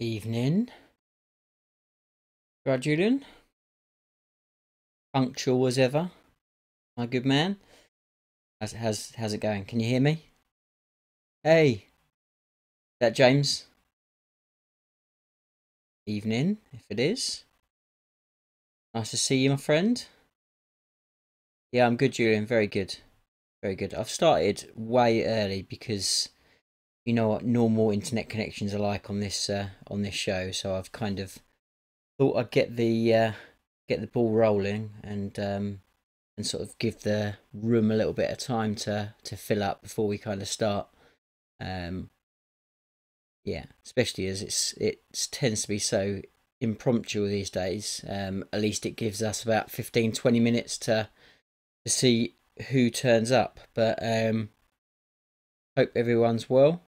Evening. Right, Julian? Punctual as ever, my good man. How's it going? Can you hear me? Hey, that James? Evening, if it is. Nice to see you, my friend. Yeah, I'm good, Julian. Very good. Very good. I've started way early because you know what normal internet connections are like on this show, so I've kind of thought I'd get the ball rolling and sort of give the room a little bit of time to fill up before we kind of start. Um, yeah, especially as it tends to be so impromptu these days. At least it gives us about 15-20 minutes to see who turns up. But hope everyone's well.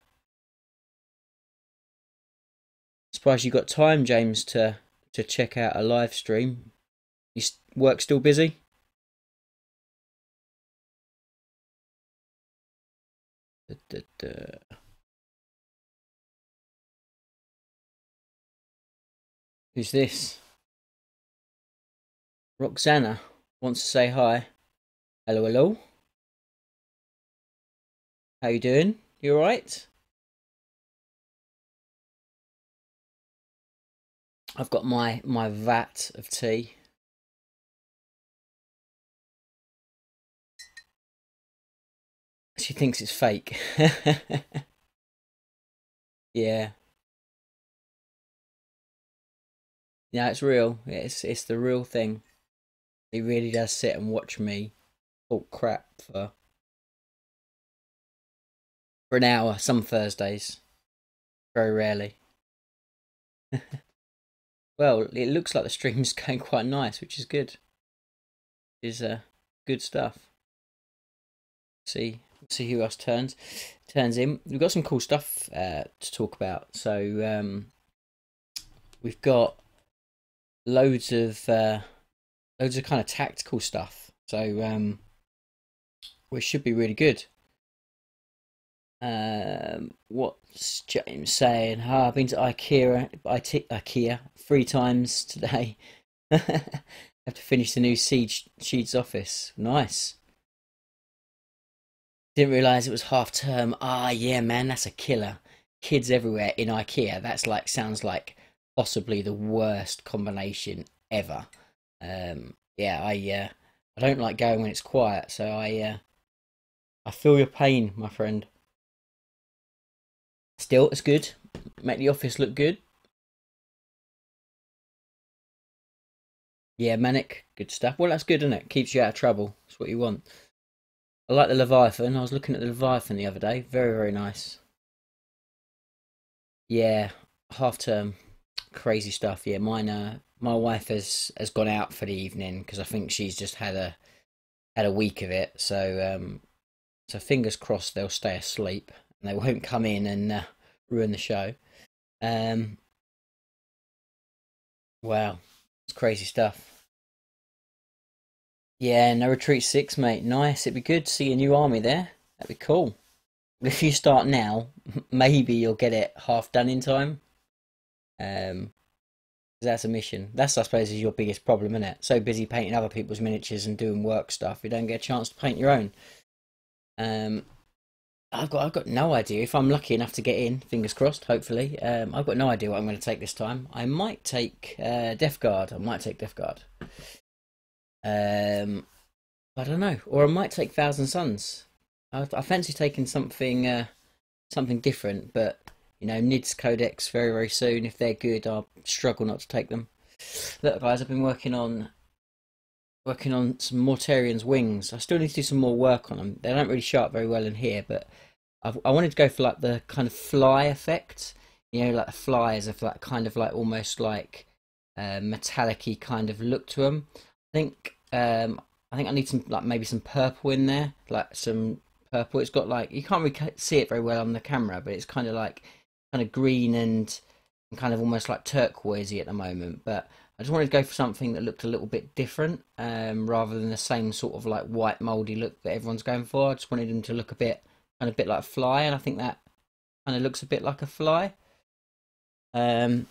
Surprised you got time, James, to check out a live stream. You work still busy? Da, da, da. Who's this? Roxana wants to say hi. Hello, hello. How you doing? You alright? I've got my vat of tea. She thinks it's fake. Yeah. Yeah, it's real. It's the real thing. He really does sit and watch me talk crap for an hour, some Thursdays. Very rarely. Well, it looks like the stream's going quite nice, which is good. Is good stuff. See who else turns in. We've got some cool stuff to talk about. So we've got loads of kind of tactical stuff. So which should be really good. What's James saying? Oh, I've been to IKEA 3 times today. Have to finish the new Sheets office. Nice. Didn't realise it was half term. Ah, yeah, man, that's a killer. Kids everywhere in IKEA. That's like sounds like possibly the worst combination ever. Yeah, I don't like going when it's quiet, so I feel your pain, my friend. Still, it's good. Make the office look good. Yeah, manic, good stuff. Well, that's good, isn't it? Keeps you out of trouble. That's what you want. I like the Leviathan. I was looking at the Leviathan the other day. Very, very nice. Yeah, half term, crazy stuff. Yeah, mine. My wife has gone out for the evening because I think she's just had a week of it. So fingers crossed they'll stay asleep and they won't come in and ruin the show. Um, wow, it's crazy stuff. Yeah, no retreat 6, mate. Nice. It'd be good to see a new army there. That'd be cool. If you start now, maybe you'll get it half done in time. Um, 'Cause that's a mission. That's, I suppose, is your biggest problem, isn't it? So busy painting other people's miniatures and doing work stuff, you don't get a chance to paint your own. Um, I've got no idea if I'm lucky enough to get in. Fingers crossed. Hopefully, I've got no idea what I'm going to take this time. I might take Death Guard. I might take Death Guard. Um, I don't know, or I might take Thousand Suns. I fancy taking something different, but you know, Nid's Codex very very soon. If they're good, I'll struggle not to take them. Look, guys, I've been working on some Mortarian's wings. I still need to do some more work on them. They don't really show up very well in here, but I wanted to go for like the kind of fly effect. You know, like the flies of like kind of like almost like metallic-y kind of look to them. I think I need some like maybe some purple in there, like some purple. It's got like you can't really see it very well on the camera, but it's kind of like kind of green and kind of almost like turquoisey at the moment, but I just wanted to go for something that looked a little bit different, rather than the same sort of like white mouldy look that everyone's going for. I just wanted him to look a bit, kind of bit like a fly, and I think that kind of looks a bit like a fly. Um,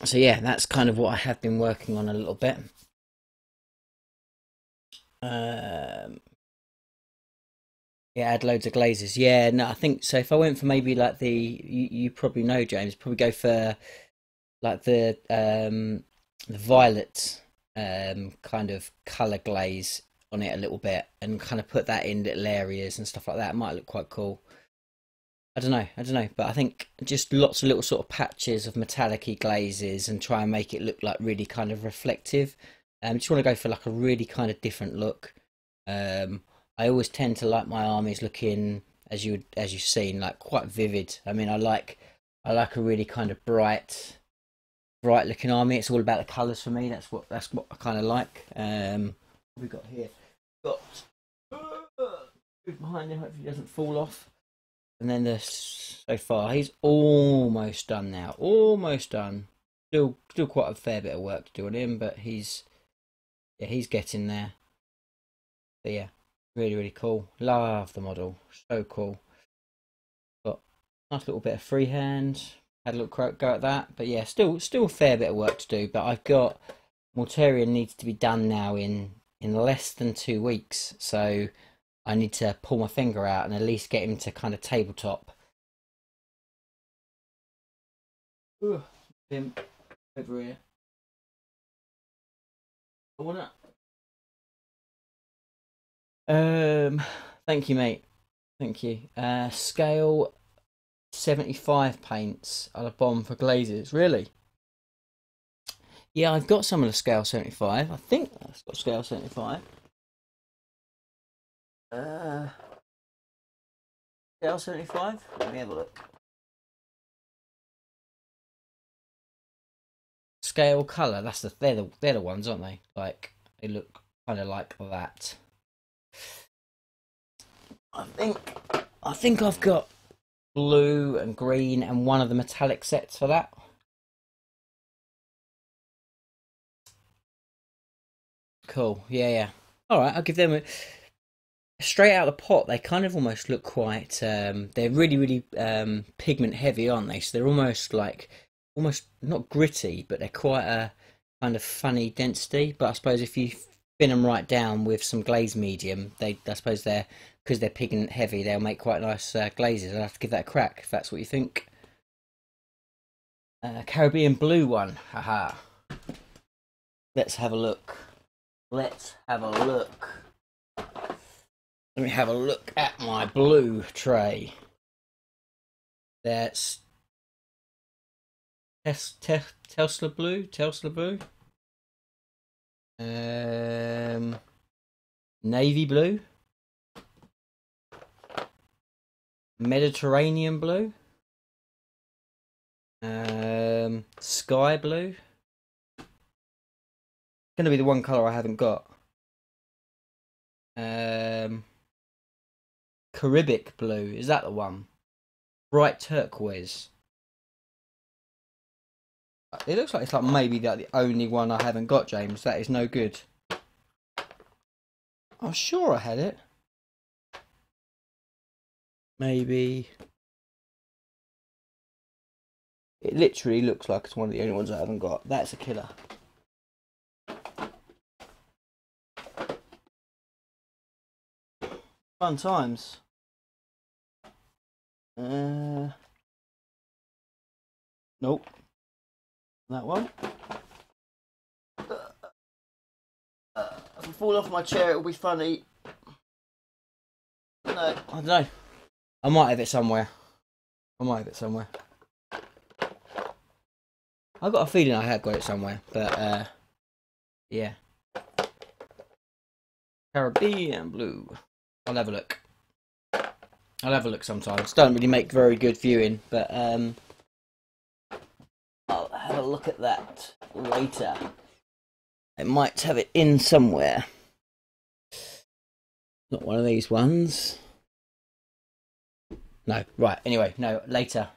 so yeah, that's kind of what I have been working on a little bit. Um, yeah, add loads of glazes. Yeah, no, I think so. If I went for maybe like you probably know, James, probably go for like the violet kind of color glaze on it a little bit, and kind of put that in little areas and stuff like that. It might look quite cool. I don't know, but I think just lots of little sort of patches of metallic-y glazes and try and make it look like really kind of reflective. Just want to go for like a really kind of different look. Um, I always tend to like my armies looking, as you've seen, like quite vivid. I mean, I like a really kind of bright looking army. It's all about the colours for me. That's what I kind of like. What have we got here? Got behind him. Hopefully, he doesn't fall off. And then the so far he's almost done now. Almost done. Still quite a fair bit of work to do on him, but he's getting there. But yeah, really cool. Love the model. So cool. Got a nice little bit of freehand. Had a little go at that, but yeah, still a fair bit of work to do. But I've got Mortarion needs to be done now in less than 2 weeks, so I need to pull my finger out and at least get him to kind of tabletop. Ugh, him over here. I wanna. Thank you, mate. Thank you. Scale 75 paints on a bomb for glazes. Really? Yeah, I've got some of the scale 75. I think I've got scale 75. Scale 75? Let me have a look. Scale colour, they're the ones, aren't they? Like they look kind of like that. I think I've got blue and green and one of the metallic sets for that. Cool. Yeah. All right, I'll give them a straight out of the pot. They kind of almost look quite. They're really pigment heavy, aren't they? So they're almost like almost not gritty, but they're quite a kind of funny density. But I suppose if you thin them right down with some glaze medium, I suppose they're because they're pigment heavy, they'll make quite nice glazes. I'll have to give that a crack if that's what you think. Caribbean blue one. Haha. Let's have a look. Let's have a look. Let me have a look at my blue tray. That's Tesla blue. Navy blue. Mediterranean blue. Sky blue. Gonna be the one colour I haven't got. Caribbean blue, is that the one? Bright turquoise. It looks like it's like maybe the only one I haven't got, James. That is no good. I'm sure I had it. Maybe. It literally looks like it's one of the only ones I haven't got. That's a killer. Fun times. Nope. That one. If I fall off my chair, it'll be funny. No, I don't know. I might have it somewhere. I've got a feeling I have got it somewhere, but yeah. Caribbean blue. I'll have a look. Sometimes. Don't really make very good viewing, but I'll have a look at that later. I might have it in somewhere. Not one of these ones. No, right. Anyway, no, later.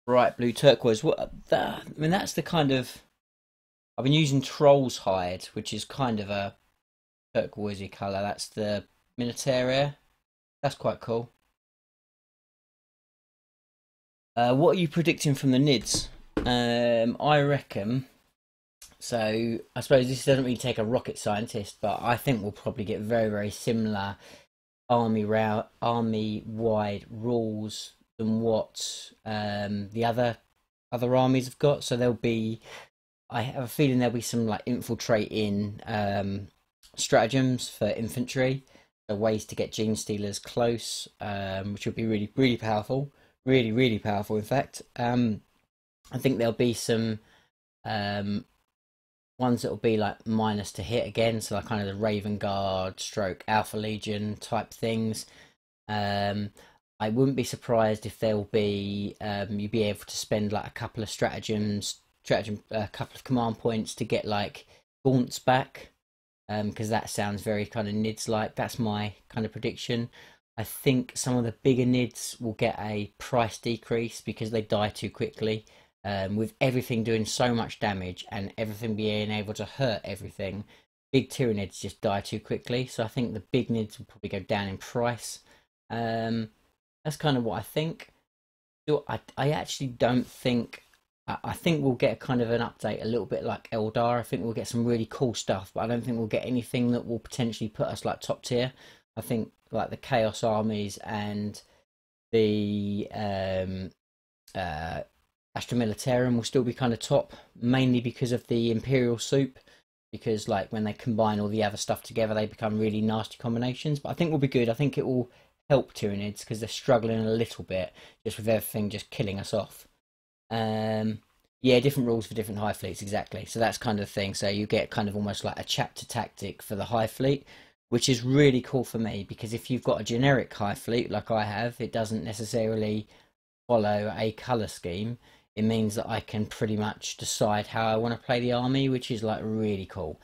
bright blue turquoise. What that? I mean, that's the kind of I've been using Troll's hide, which is kind of a turquoisey colour. That's the Militaria. That's quite cool. What are you predicting from the NIDs? I reckon. So I suppose this doesn't really take a rocket scientist, but I think we'll probably get very, very similar army wide rules than what the other armies have got. So there'll be, I have a feeling there'll be some like infiltrating stratagems for infantry, so ways to get gene stealers close, which would be really, really powerful, really, really powerful. In fact, I think there'll be some ones that will be like minus to hit again, so like kind of the Raven Guard stroke Alpha Legion type things. I wouldn't be surprised if there'll be you'd be able to spend like a couple of a couple of command points to get like gaunts back, because that sounds very kind of NIDS like. That's my kind of prediction. I think some of the bigger NIDs will get a price decrease because they die too quickly. With everything doing so much damage and everything being able to hurt everything, big Tyranids just die too quickly. So I think the big Nids will probably go down in price. That's kind of what I think. So I actually don't think. I think we'll get kind of an update a little bit like Eldar. I think we'll get some really cool stuff, but I don't think we'll get anything that will potentially put us like top tier. I think like the Chaos armies and the Astra Militarum will still be kind of top, mainly because of the Imperial Soup, because like when they combine all the other stuff together they become really nasty combinations. But I think we'll be good. I think it will help Tyranids because they're struggling a little bit just with everything just killing us off. Yeah, different rules for different high fleets, exactly. So that's kind of the thing. So you get kind of almost like a chapter tactic for the high fleet, which is really cool for me because if you've got a generic high fleet like I have, it doesn't necessarily follow a colour scheme. It means that I can pretty much decide how I want to play the army, which is like really cool,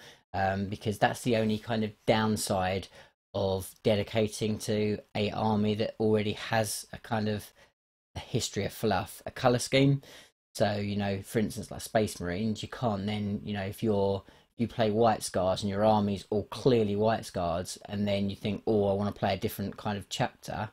because that's the only kind of downside of dedicating to a army that already has a kind of a history of fluff, a color scheme. So you know, for instance, like Space Marines, you can't then, you know, if you play White Scars and your army's all clearly White Scars, and then you think, oh, I want to play a different kind of chapter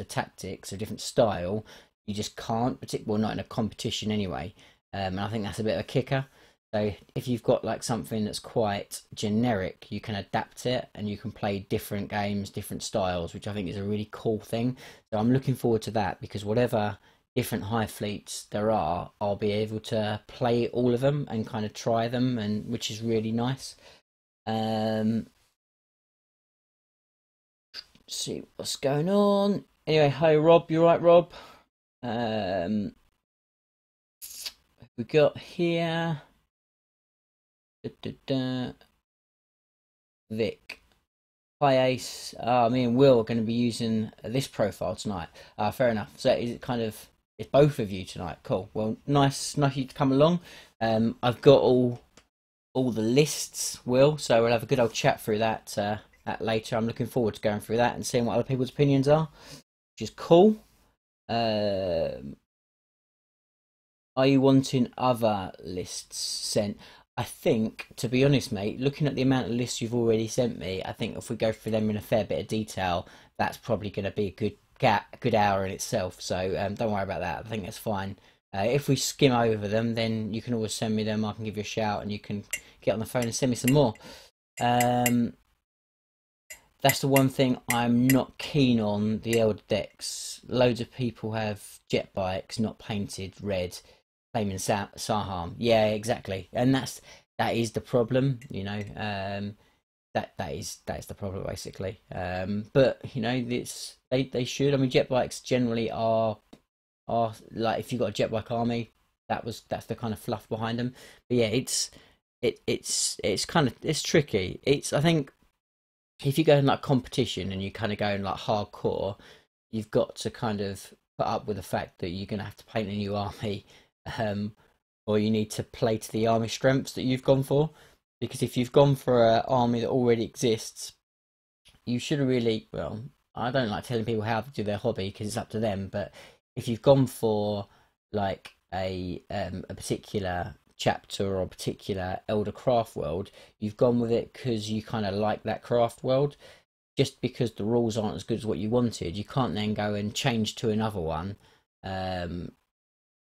tactics, a different style. You just can't, particularly well, not in a competition anyway. And I think that's a bit of a kicker. So if you've got like something that's quite generic, you can adapt it and you can play different games, different styles, which I think is a really cool thing. So I'm looking forward to that because whatever different high fleets there are, I'll be able to play all of them and kind of try them, and which is really nice. Um, see what's going on. Anyway, hi Rob, you right, Rob? We got here. Da, da, da. Vic. Hi Ace. Me and Will are going to be using this profile tonight. Fair enough. So is it kind of it's both of you tonight? Cool. Well, nice you to come along. I've got all the lists, Will. So we'll have a good old chat through that later. I'm looking forward to going through that and seeing what other people's opinions are, which is cool. Are you wanting other lists sent? I think, to be honest, mate, looking at the amount of lists you've already sent me, I think if we go through them in a fair bit of detail, that's probably going to be a good hour in itself. So don't worry about that. I think that's fine. If we skim over them, then you can always send me them. I can give you a shout, and you can get on the phone and send me some more. That's the one thing I'm not keen on, the Eldar decks. Loads of people have jet bikes not painted red, claiming Saham. Yeah, exactly. And that is the problem, you know. That is the problem basically. But you know, they should. I mean, jet bikes generally are like, if you've got a jet bike army, that's the kind of fluff behind them. But yeah, it's kind of, it's tricky. I think if you go in like competition and you kind of go in like hardcore, you've got to kind of put up with the fact that you're going to have to paint a new army, or you need to play to the army strengths that you've gone for. Because if you've gone for an army that already exists, you should have really, well, I don't like telling people how to do their hobby because it's up to them, but if you've gone for like a particular chapter or a particular Elder craft world, you've gone with it because you kind of like that craft world. Just because the rules aren't as good as what you wanted, you can't then go and change to another one. um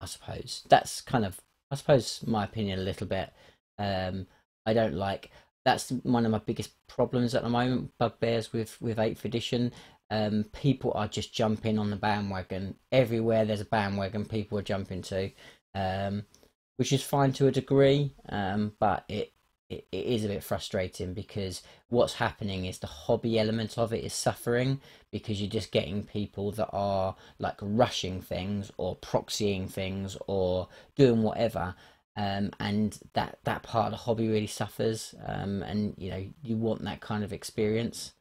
I suppose that's kind of, I suppose, my opinion a little bit. I don't like, that's one of my biggest problems at the moment, bugbears with 8th edition. People are just jumping on the bandwagon everywhere. There's a bandwagon people are jumping to, um, which is fine to a degree, but it is a bit frustrating because what's happening is the hobby element of it is suffering, because you're just getting people that are like rushing things or proxying things or doing whatever, and that part of the hobby really suffers, and you know, you want that kind of experience.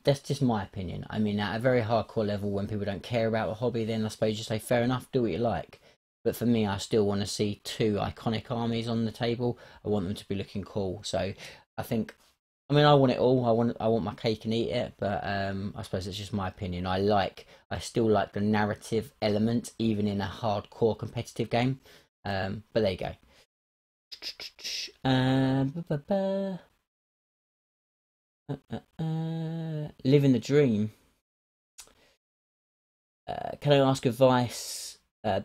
That's just my opinion. I mean, at a very hardcore level, when people don't care about the hobby, then I suppose you say fair enough, do what you like. But for me, I still want to see two iconic armies on the table. I want them to be looking cool. So I think, I mean, I want it all. I want my cake and eat it. But I suppose it's just my opinion. I still like the narrative element, even in a hardcore competitive game. But there you go. Living the dream. Can I ask advice?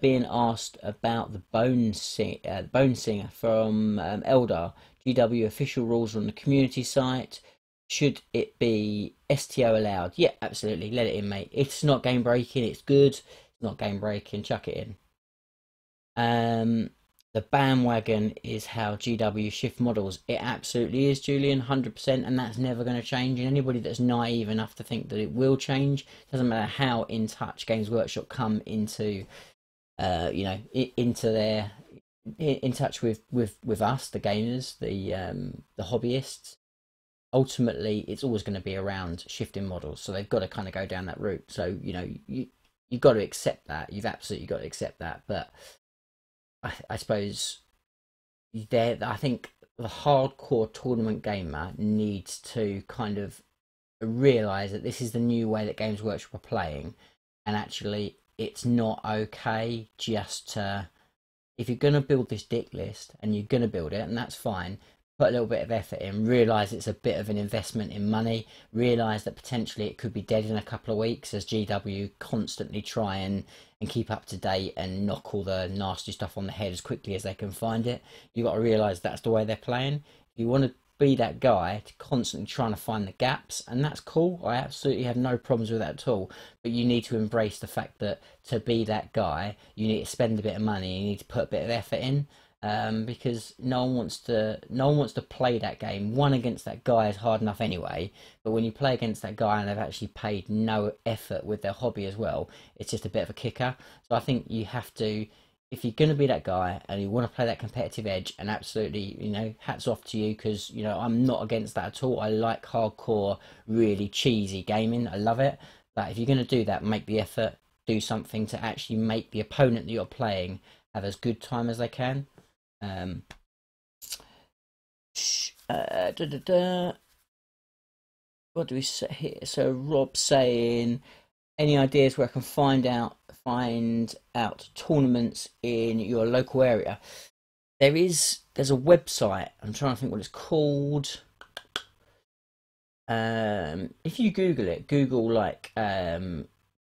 Being asked about the Bone Singer from Eldar. GW official rules on the community site. Should it be STO allowed? Yeah, absolutely. Let it in, mate. It's not game breaking. It's good. It's not game breaking. Chuck it in. The bandwagon is how GW shift models. It absolutely is, Julian, 100%, and that's never going to change. And anybody that's naive enough to think that it will change, doesn't matter how in touch Games Workshop come into, you know, into their in touch with us, the gamers, the hobbyists. Ultimately, it's always going to be around shifting models, so they've got to kind of go down that route. So you know, you've got to accept that. You've absolutely got to accept that, but I suppose there, I think the hardcore tournament gamer needs to kind of realize that this is the new way that Games Workshop are playing, and actually it's not okay just to, if you're going to build this dick list and you're going to build it, and that's fine, put a little bit of effort in, realize it's a bit of an investment in money, realize that potentially it could be dead in a couple of weeks as GW constantly try and keep up to date and knock all the nasty stuff on the head as quickly as they can find it. You've got to realize that's the way they're playing. If you want to be that guy to constantly trying to find the gaps, and that's cool, I absolutely have no problems with that at all, but you need to embrace the fact that to be that guy you need to spend a bit of money, you need to put a bit of effort in, because no one wants to play that game. One against that guy is hard enough anyway, but when you play against that guy and they've actually paid no effort with their hobby as well, it's just a bit of a kicker. So I think you have to, if you're going to be that guy and you want to play that competitive edge, and absolutely, you know, hats off to you, because, you know, I'm not against that at all. I like hardcore, really cheesy gaming. I love it. But if you're going to do that, make the effort, do something to actually make the opponent that you're playing have as good time as they can. Um, da, da, da. What do we say here? So Rob saying, any ideas where I can find out tournaments in your local area? There's a website. I'm trying to think what it's called. If you Google it, Google like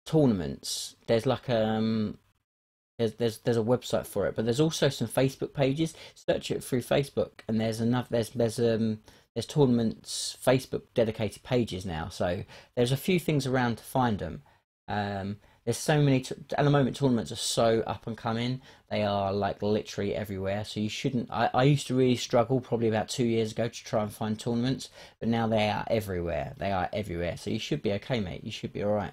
tournaments. There's like there's a website for it, but there's also some Facebook pages. Search it through Facebook, and there's enough. There's tournaments Facebook dedicated pages now. So there's a few things around to find them. There's so many at the moment. Tournaments are so up and coming. They are like literally everywhere. So you shouldn't. I used to really struggle probably about 2 years ago to try and find tournaments, but now they are everywhere. They are everywhere. So you should be okay, mate. You should be all right.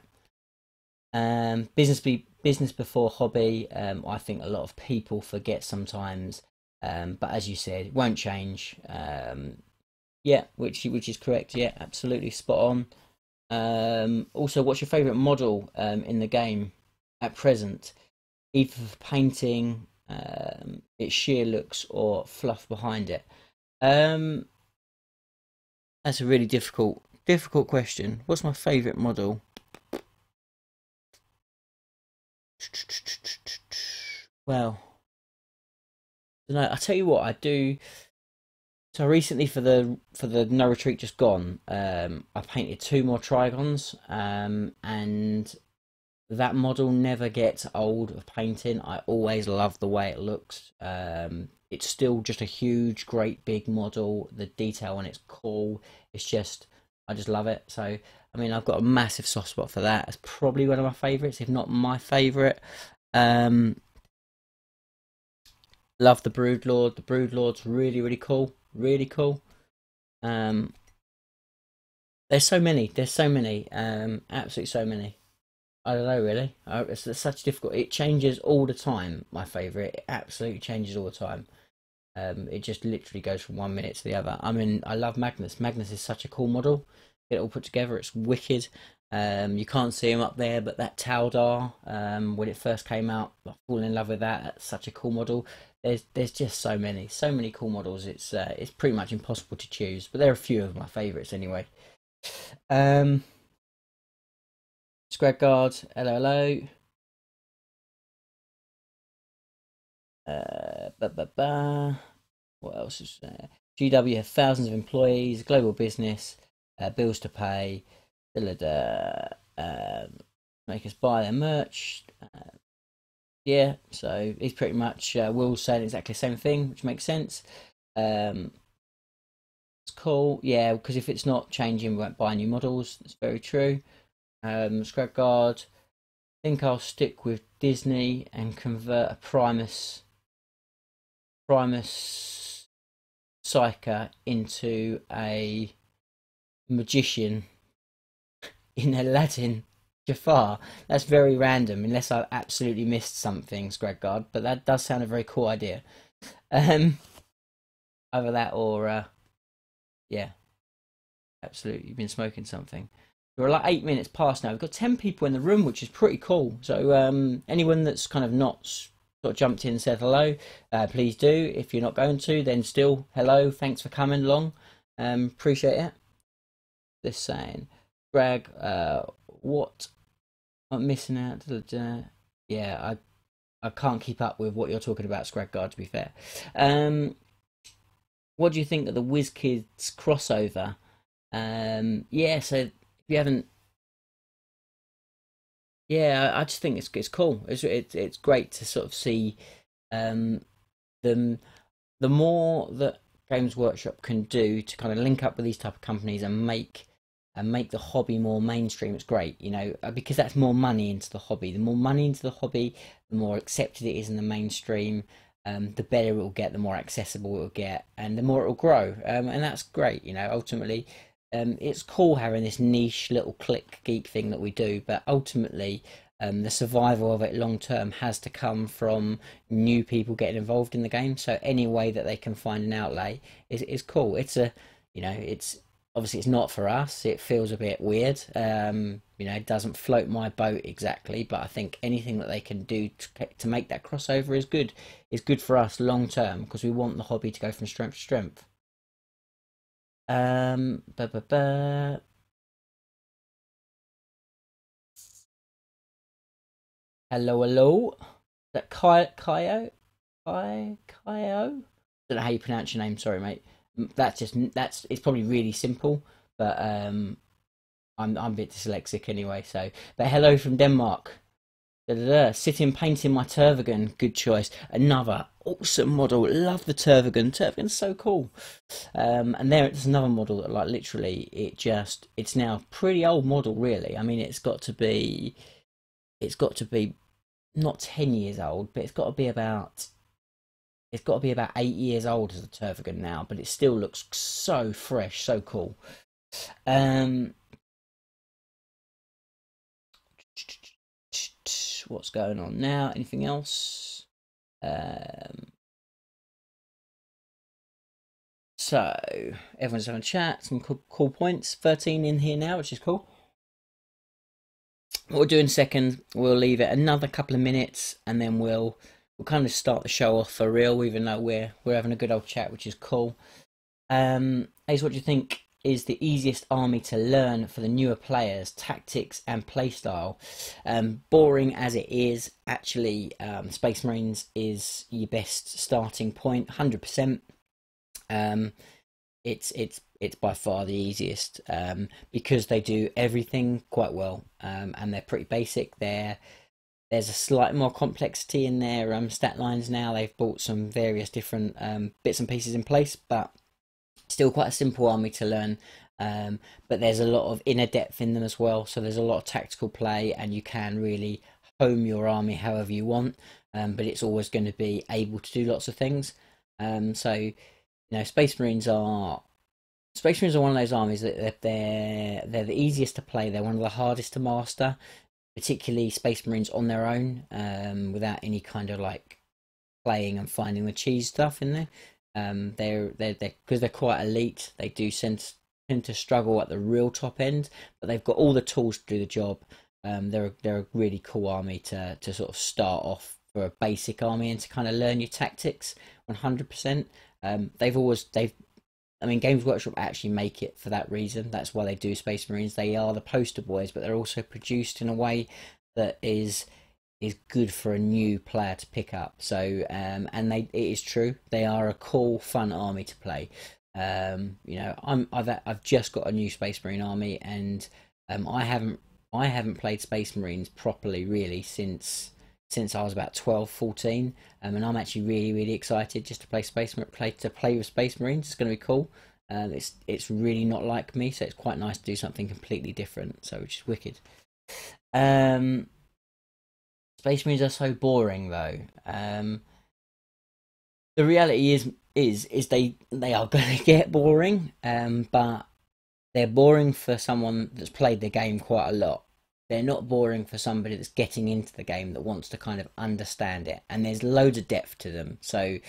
Business before hobby. I think a lot of people forget sometimes. But as you said, it won't change. Yeah, which is correct. Yeah, absolutely spot on. Also, what's your favourite model in the game at present? Either for painting, its sheer looks, or fluff behind it. Um, that's a really difficult question. What's my favourite model? Well, No, I tell you what, I do. So recently for the No Retreat just gone, I painted two more Trigons, and that model never gets old of painting. I always love the way it looks. It's still just a huge, great big model. The detail on it's cool. It's just, I just love it. So, I mean, I've got a massive soft spot for that. It's probably one of my favourites, if not my favourite. Um, love the Broodlord. The Broodlord's really, really cool. Really cool. Um, there's so many. There's so many. Absolutely so many. I don't know really. It's such difficult. It changes all the time. My favourite. It absolutely changes all the time. It just literally goes from 1 minute to the other. I mean, I love Magnus. Magnus is such a cool model. Get it all put together. It's wicked. You can't see him up there, but that Taldar, when it first came out, I fall in love with that. That's such a cool model. There's just so many cool models. It's pretty much impossible to choose. But there are a few of my favourites anyway. Um, Scragguard, hello, hello. What else is there? GW have thousands of employees, global business, bills to pay, make us buy their merch. Yeah, so he's pretty much Will's saying exactly the same thing, which makes sense. Um, it's cool, yeah, because if it's not changing, we won't buy new models. That's very true. Scrapguard, I think I'll stick with Disney and convert a Primus Psyker into a magician in Aladdin Jafar. That's very random, unless I absolutely missed something, Scragguard, but that does sound a very cool idea. Um, Either that or, yeah, absolutely, you've been smoking something. We're like 8 minutes past now. We've got 10 people in the room, which is pretty cool. So anyone that's kind of not sort of jumped in and said hello, please do. If you're not going to, then still hello. Thanks for coming along. Appreciate it. This saying, Greg, what I'm missing out? Yeah, I can't keep up with what you're talking about, Scragguard, to be fair. What do you think of the WizKids crossover? Yeah, so if you haven't, yeah, I just think it's cool. It's great to sort of see um them. The more that Games Workshop can do to kind of link up with these type of companies and make the hobby more mainstream, it's great, you know, because that's more money into the hobby. The more money into the hobby, the more accepted it is in the mainstream. The better it will get, the more accessible it will get, and the more it will grow. And that's great, you know. Ultimately, it's cool having this niche little click geek thing that we do, but ultimately, the survival of it long term has to come from new people getting involved in the game. So any way that they can find an outlay is cool. It's a, you know, it's obviously it's not for us. It feels a bit weird. You know, it doesn't float my boat exactly, but I think anything that they can do to make that crossover is good. Is good for us long term because we want the hobby to go from strength to strength. Ba, ba, ba. Hello, hello. Is that Kyo? Kyo? Don't know how you pronounce your name. Sorry, mate. That's it's probably really simple, but I'm a bit dyslexic anyway. So, but hello from Denmark. Da, da, da. Sitting painting my Tervagan. Good choice. Another awesome model. Love the Tervagan. Tervagan's so cool. And there's another model that like literally it's now a pretty old model really. I mean it's got to be not 10 years old, but it's got to be about 8 years old as a Tervagan now, but it still looks so fresh, so cool. Um, what's going on now? Anything else? So everyone's having a chat. Some cool points. 13 in here now, which is cool. What we'll do in a second, we'll leave it another couple of minutes, and then we'll kind of start the show off for real. Even though we're having a good old chat, which is cool. Ace, what do you think? is the easiest army to learn for the newer players, tactics and playstyle. Boring as it is, actually, Space Marines is your best starting point, 100%. It's by far the easiest, because they do everything quite well, and they're pretty basic. There's a slight more complexity in their stat lines now. They've brought some various different bits and pieces in place, but still quite a simple army to learn. But there's a lot of inner depth in them as well, so there's a lot of tactical play, and you can really home your army however you want, but it's always going to be able to do lots of things. So you know, Space Marines are one of those armies that they're the easiest to play. They're one of the hardest to master, particularly Space Marines on their own, without any kind of like playing and finding the cheese stuff in there. They're because they're quite elite. They do tend to struggle at the real top end, but they've got all the tools to do the job. They're a really cool army to sort of start off for a basic army and to kind of learn your tactics 100%. I mean, Games Workshop actually make it for that reason. That's why they do Space Marines. They are the poster boys, but they're also produced in a way that is good for a new player to pick up. So, and it is true. They are a cool, fun army to play. You know, I've just got a new Space Marine army, and I haven't played Space Marines properly really since I was about 12, 14, and I'm actually really excited just to play with Space Marines. It's going to be cool. It's really not like me, so it's quite nice to do something completely different. So, which is wicked. Space Marines are so boring though. The reality is they are going to get boring, but they're boring for someone that's played the game quite a lot. They're not boring for somebody that's getting into the game that wants to kind of understand it, and there's loads of depth to them. So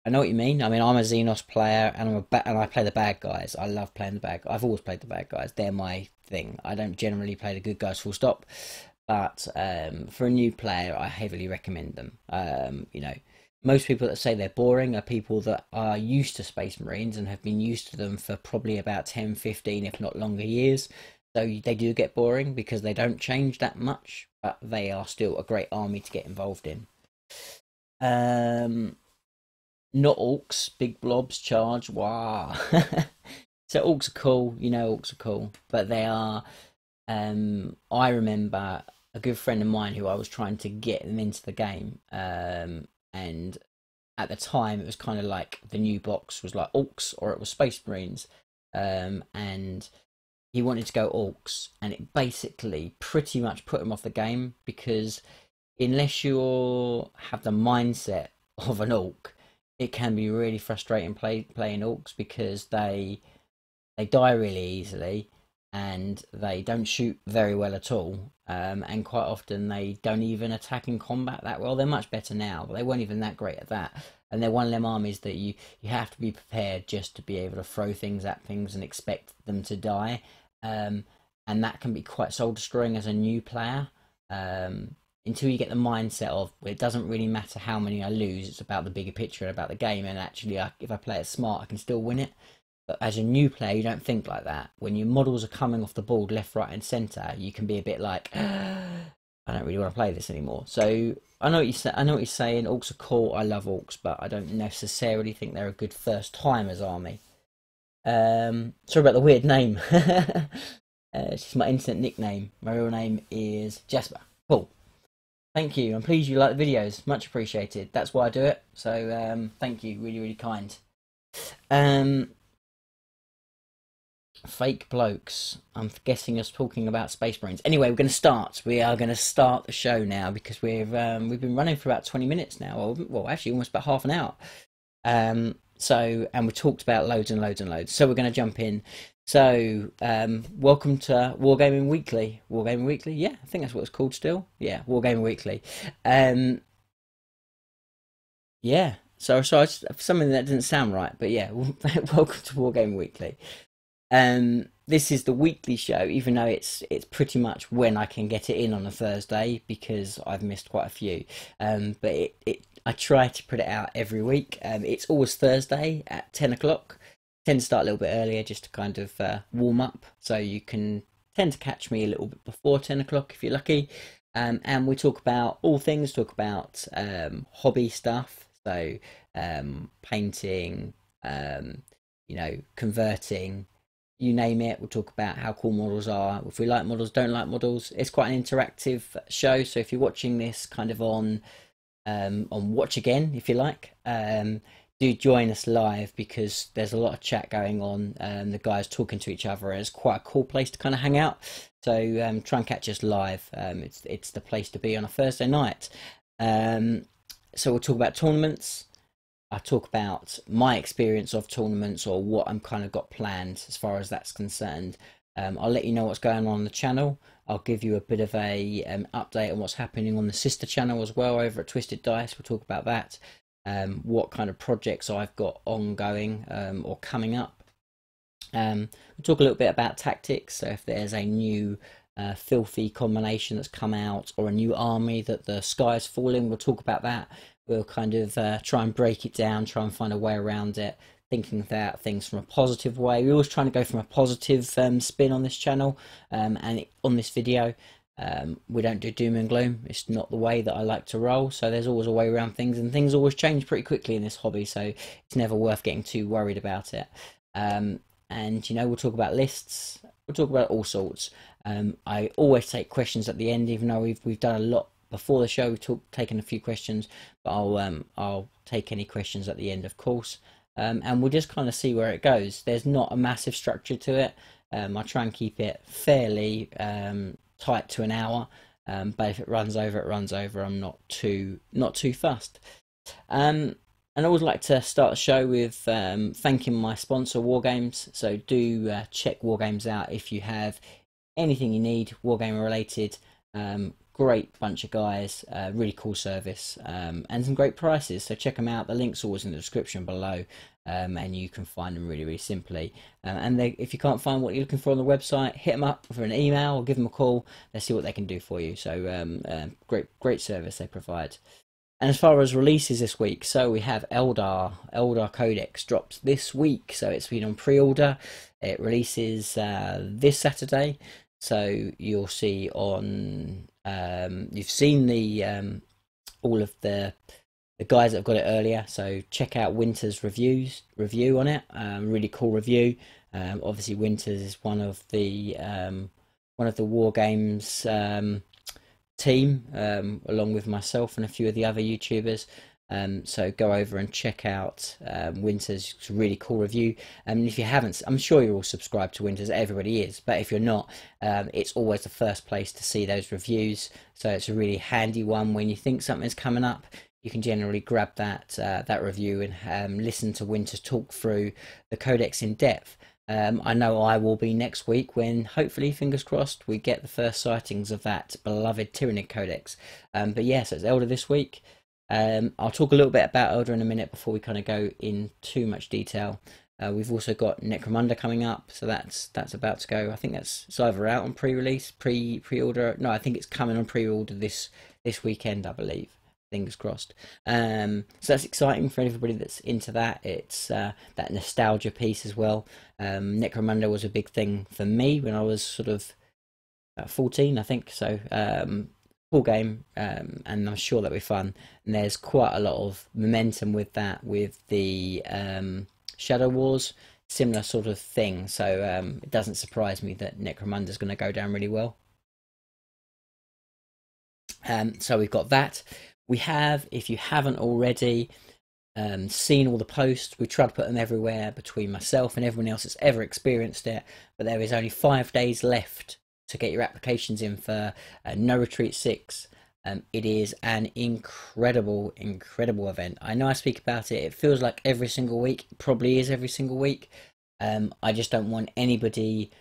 I know what you mean. I mean, I'm a Xenos player, and I play the bad guys. I love playing the bad guys. I've always played the bad guys. They're my thing. I don't generally play the good guys full stop, but for a new player, I heavily recommend them. You know, most people that say they're boring are people that are used to Space Marines and have been used to them for probably about 10, 15, if not longer years. So they do get boring because they don't change that much, but they are still a great army to get involved in. Not orcs, big blobs, charge, wow. So orcs are cool, you know, orcs are cool, but they are, I remember a good friend of mine who I was trying to get them into the game, and at the time it was kind of like the new box was like orcs or it was Space Marines, and he wanted to go orcs, and it basically pretty much put him off the game, because unless you have the mindset of an orc, it can be really frustrating playing orcs, because they die really easily, and they don't shoot very well at all, and quite often they don't even attack in combat that well. They're much better now, but they weren't even that great at that. And they're one of them armies that you have to be prepared just to be able to throw things at things and expect them to die. And that can be quite soul destroying as a new player, until you get the mindset of, well, it doesn't really matter how many I lose, it's about the bigger picture and about the game, and actually if I play it smart I can still win it. But as a new player you don't think like that. When your models are coming off the board left, right and centre, you can be a bit like, I don't really want to play this anymore. So I know what you're saying. Orcs are cool, I love orcs, but I don't necessarily think they're a good first timers army. Sorry about the weird name. It's just my internet nickname. My real name is Jasper. Cool. Thank you. I'm pleased you like the videos. Much appreciated. That's why I do it. So thank you. Really kind. Fake blokes. I'm guessing us talking about Space Marines. Anyway, we're going to start. We are going to start the show now, because we've been running for about 20 minutes now. Well, actually almost about half an hour. So, and we talked about loads and loads and loads. So we're going to jump in. So, welcome to Wargaming Weekly. Wargaming Weekly? Yeah, I think that's what it's called still. Yeah, Wargaming Weekly. Yeah, so it's something that didn't sound right, but yeah, welcome to Wargaming Weekly. This is the weekly show, even though it's pretty much when I can get it in on a Thursday, because I've missed quite a few. But I try to put it out every week. It's always Thursday at 10 o'clock. tend to start a little bit earlier just to kind of warm up, so you can tend to catch me a little bit before 10 o'clock if you're lucky. And we talk about all things, talk about hobby stuff, so painting, converting, you name it. We'll talk about how cool models are, if we like models, don't like models. It's quite an interactive show, so if you're watching this kind of on watch again, if you like, do join us live, because there's a lot of chat going on. The guys talking to each other. It's quite a cool place to kind of hang out. So try and catch us live. It's the place to be on a Thursday night. So we'll talk about tournaments. I talk about my experience of tournaments, or what I'm kind of got planned as far as that's concerned. I'll let you know what's going on the channel. I'll give you a bit of a update on what's happening on the sister channel as well over at Twisted Dice. We'll talk about that. What kind of projects I've got ongoing or coming up. We'll talk a little bit about tactics, so if there's a new filthy combination that's come out, or a new army that the sky's falling, we'll talk about that. We'll kind of try and break it down, try and find a way around it, thinking about things from a positive way. We're always trying to go from a positive spin on this channel, and on this video. We don't do doom and gloom. It's not the way that I like to roll, so there's always a way around things, and things always change pretty quickly in this hobby, so it's never worth getting too worried about it. And we'll talk about lists, we'll talk about all sorts. I always take questions at the end, even though we've done a lot before the show. We've taken a few questions, but I'll take any questions at the end, of course. And we'll just kind of see where it goes. There's not a massive structure to it. I try and keep it fairly tight to an hour, but if it runs over, it runs over. I'm not too fussed. And I always like to start the show with thanking my sponsor, Wargames. So do check Wargames out if you have anything you need Wargaming related. Great bunch of guys, really cool service, and some great prices, so check them out. The link's always in the description below, and you can find them really simply. And if you can't find what you're looking for on the website, hit them up for an email or give them a call. Let's see what they can do for you. So great service they provide. And as far as releases this week, so we have Eldar Codex drops this week, so it's been on pre-order. It releases this Saturday, so you'll see on you've seen the all of the guys that have got it earlier, so check out Winter's review on it. Really cool review. Obviously Winters is one of the Wargames team, along with myself and a few of the other YouTubers. So go over and check out Winters. It's a really cool review. And if you haven't, I'm sure you're all subscribed to Winters, everybody is, but if you're not, it's always the first place to see those reviews, so it's a really handy one. When you think something's coming up, you can generally grab that review and listen to Winters talk through the codex in depth. I know I will be next week, when hopefully, fingers crossed, we get the first sightings of that beloved Tyrannid Codex. But yes, it's Eldar this week. I'll talk a little bit about Eldar in a minute before we kind of go in too much detail. We've also got Necromunda coming up, so that's about to go. I think it's either out on pre-release, pre-order. No, I think it's coming on pre-order this weekend, I believe. Fingers crossed. So that's exciting for everybody that's into that. It's that nostalgia piece as well. Necromunda was a big thing for me when I was sort of 14, I think. So cool game, and I'm sure that'll be fun. And there's quite a lot of momentum with that, with the Shadow Wars, similar sort of thing. So it doesn't surprise me that Necromunda's going to go down really well. So we've got that. We have, if you haven't already seen all the posts, we try to put them everywhere between myself and everyone else that's ever experienced it, but there is only 5 days left to get your applications in for No Retreat 6. It is an incredible event. I know I speak about it, it feels like every single week, it probably is every single week. I just don't want anybody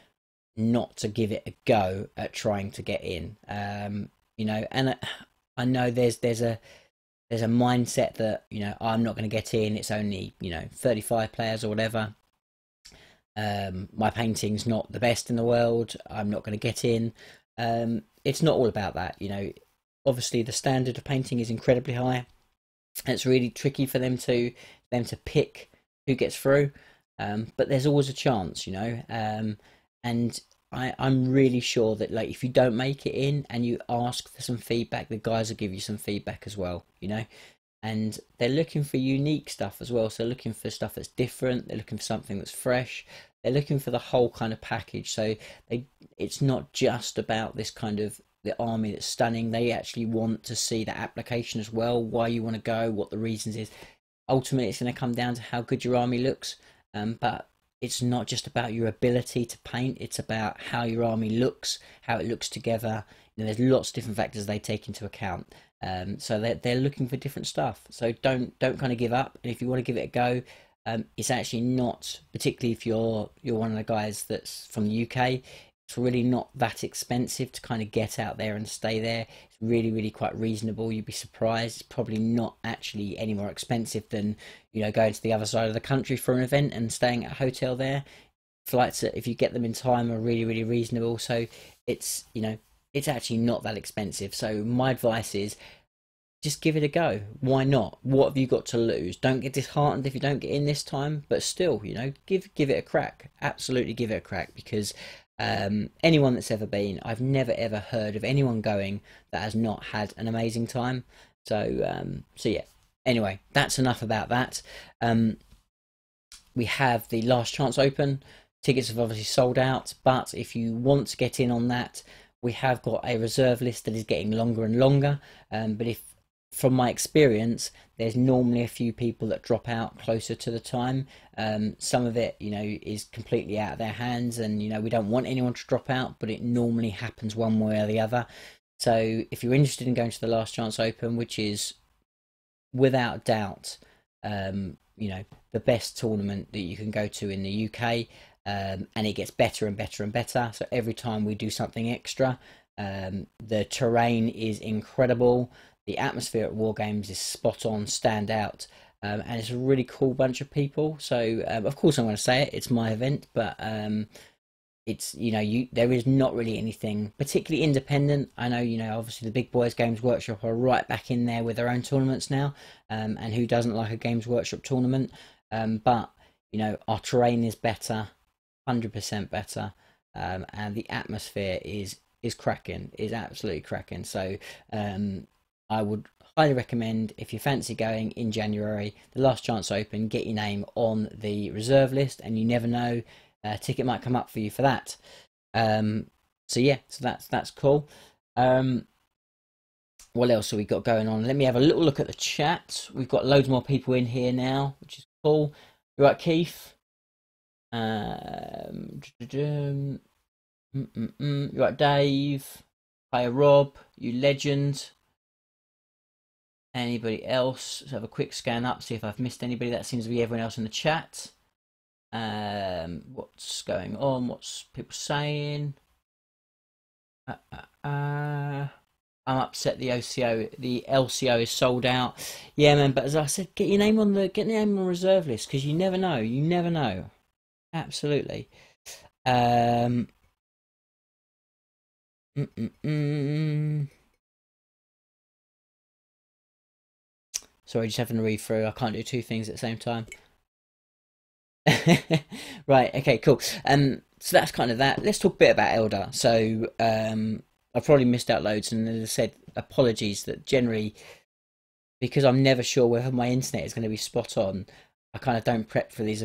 not to give it a go at trying to get in. And I know there's a mindset that, I'm not going to get in, it's only 35 players or whatever. My painting's not the best in the world, I'm not going to get in. It's not all about that. Obviously the standard of painting is incredibly high. It's really tricky for them to pick who gets through. but there's always a chance, and I'm really sure that, like, if you don't make it in and you ask for some feedback, the guys will give you some feedback as well, and they're looking for unique stuff as well. So they're looking for stuff that's different. They're looking for something that's fresh. They're looking for the whole kind of package. So it's not just about this kind of the army that's stunning. They actually want to see that application as well, why you want to go, what the reasons is. Ultimately, it's going to come down to how good your army looks. But it's not just about your ability to paint. It's about how your army looks, how it looks together. There's lots of different factors they take into account. So they're looking for different stuff. So don't kind of give up. And if you want to give it a go, it's actually not, particularly if you're one of the guys that's from the UK, it's really not that expensive to kind of get out there and stay there. It's really, really quite reasonable. You'd be surprised. It's probably not actually any more expensive than, going to the other side of the country for an event and staying at a hotel there. Flights, if you get them in time, are really, really reasonable. So it's, it's actually not that expensive. So my advice is just give it a go. Why not? What have you got to lose? Don't get disheartened if you don't get in this time, but still, give it a crack. Absolutely give it a crack, because anyone that's ever been, I've never ever heard of anyone going that has not had an amazing time. So yeah. Anyway, that's enough about that. We have the Last Chance Open. Tickets have obviously sold out, but if you want to get in on that, we have got a reserve list that is getting longer and longer. But if, from my experience, there's normally a few people that drop out closer to the time. Some of it, is completely out of their hands, and we don't want anyone to drop out, but it normally happens one way or the other. So if you're interested in going to the Last Chance Open, which is without doubt, the best tournament that you can go to in the UK, and it gets better and better and better. So every time we do something extra, the terrain is incredible. The atmosphere at Wargames is spot on, stand out, and it's a really cool bunch of people. So of course I'm going to say it, it's my event, but it's, there is not really anything particularly independent. I know, obviously the big boys Games Workshop are right back in there with their own tournaments now, and who doesn't like a Games Workshop tournament? But our terrain is better, 100% better, and the atmosphere is cracking, is absolutely cracking. So I would highly recommend, if you fancy going in January, the Last Chance Open, get your name on the reserve list, and you never know, a ticket might come up for you for that. So yeah, so that's cool. What else have we got going on? Let me have a little look at the chat. We've got loads more people in here now, which is cool. You right, Keith? You right, Dave? Hi, Rob. You legend. Anybody else? Let's have a quick scan up, see if I've missed anybody. That seems to be everyone else in the chat. What's going on? What's people saying? I'm upset the LCO is sold out. Yeah, man. But as I said, get your name on the reserve list, because you never know. You never know. Absolutely. Sorry, just having to read through. I can't do two things at the same time. Right, okay, cool. So that's kind of that. Let's talk a bit about Eldar. So I've probably missed out loads, and as I said, apologies that generally, because I'm never sure whether my internet is going to be spot on, I kind of don't prep for these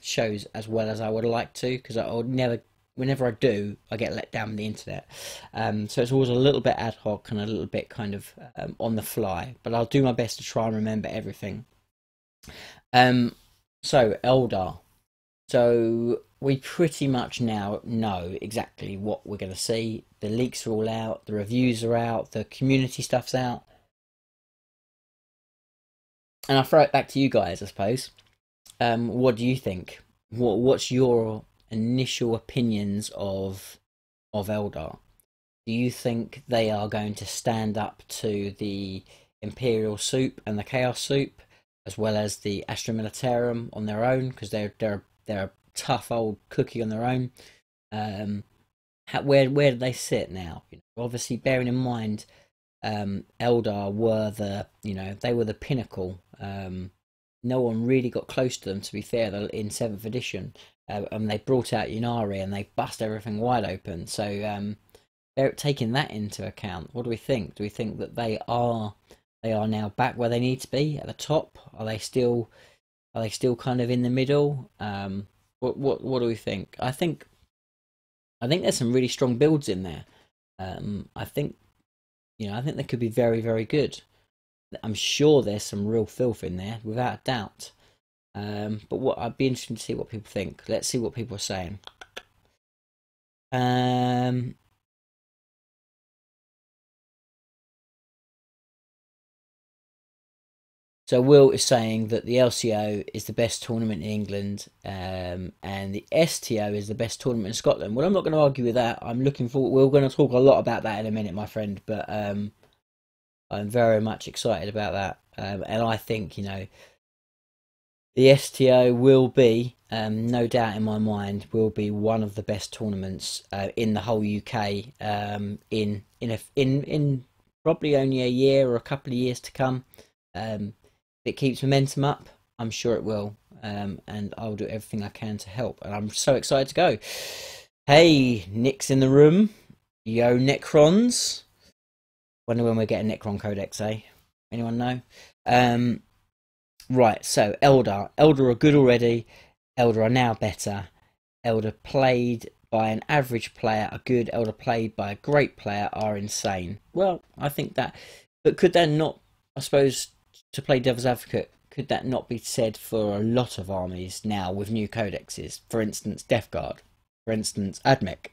shows as well as I would like to, because I would never, whenever I do, I get let down with the internet. So it's always a little bit ad hoc and a little bit kind of on the fly, but I'll do my best to try and remember everything. So Eldar. So we pretty much now know exactly what we're going to see. The leaks are all out, the reviews are out, the community stuff's out. And I'll throw it back to you guys, I suppose. What do you think? What's your initial opinions of Eldar? Do you think they are going to stand up to the Imperial Soup and the Chaos Soup, as well as the Astra Militarum on their own, because they're a tough old cookie on their own? Where do they sit now? Obviously, bearing in mind, Eldar were the they were the pinnacle no one really got close to them, to be fair, in 7th edition. And they brought out Yunari and they bust everything wide open. So they're taking that into account. What do we think? Do we think that they are now back where they need to be at the top? Are they still kind of in the middle? What do we think? I think there's some really strong builds in there. I think they could be very, very good. I'm sure there's some real filth in there, without a doubt. But I'd be interested to see what people think. Let's see what people are saying. So Will is saying that the LCO is the best tournament in England, and the STO is the best tournament in Scotland. Well, I'm not going to argue with that. I'm looking for. We're going to talk a lot about that in a minute, my friend. But I'm very much excited about that, and I think the STO will be, no doubt in my mind, will be one of the best tournaments in the whole UK. In probably only a year or a couple of years to come. If it keeps momentum up, I'm sure it will, and I'll do everything I can to help. And I'm so excited to go. Hey, Nick's in the room. Yo, Necrons. Wonder when we're getting Necron Codex, eh? Anyone know? Right, so Eldar. Eldar are good already. Eldar are now better. Eldar played by an average player are good. Eldar played by a great player are insane. Well, I think that. But could that not, I suppose, to play devil's advocate, could that not be said for a lot of armies now with new codexes? For instance, Death Guard. For instance, Admech.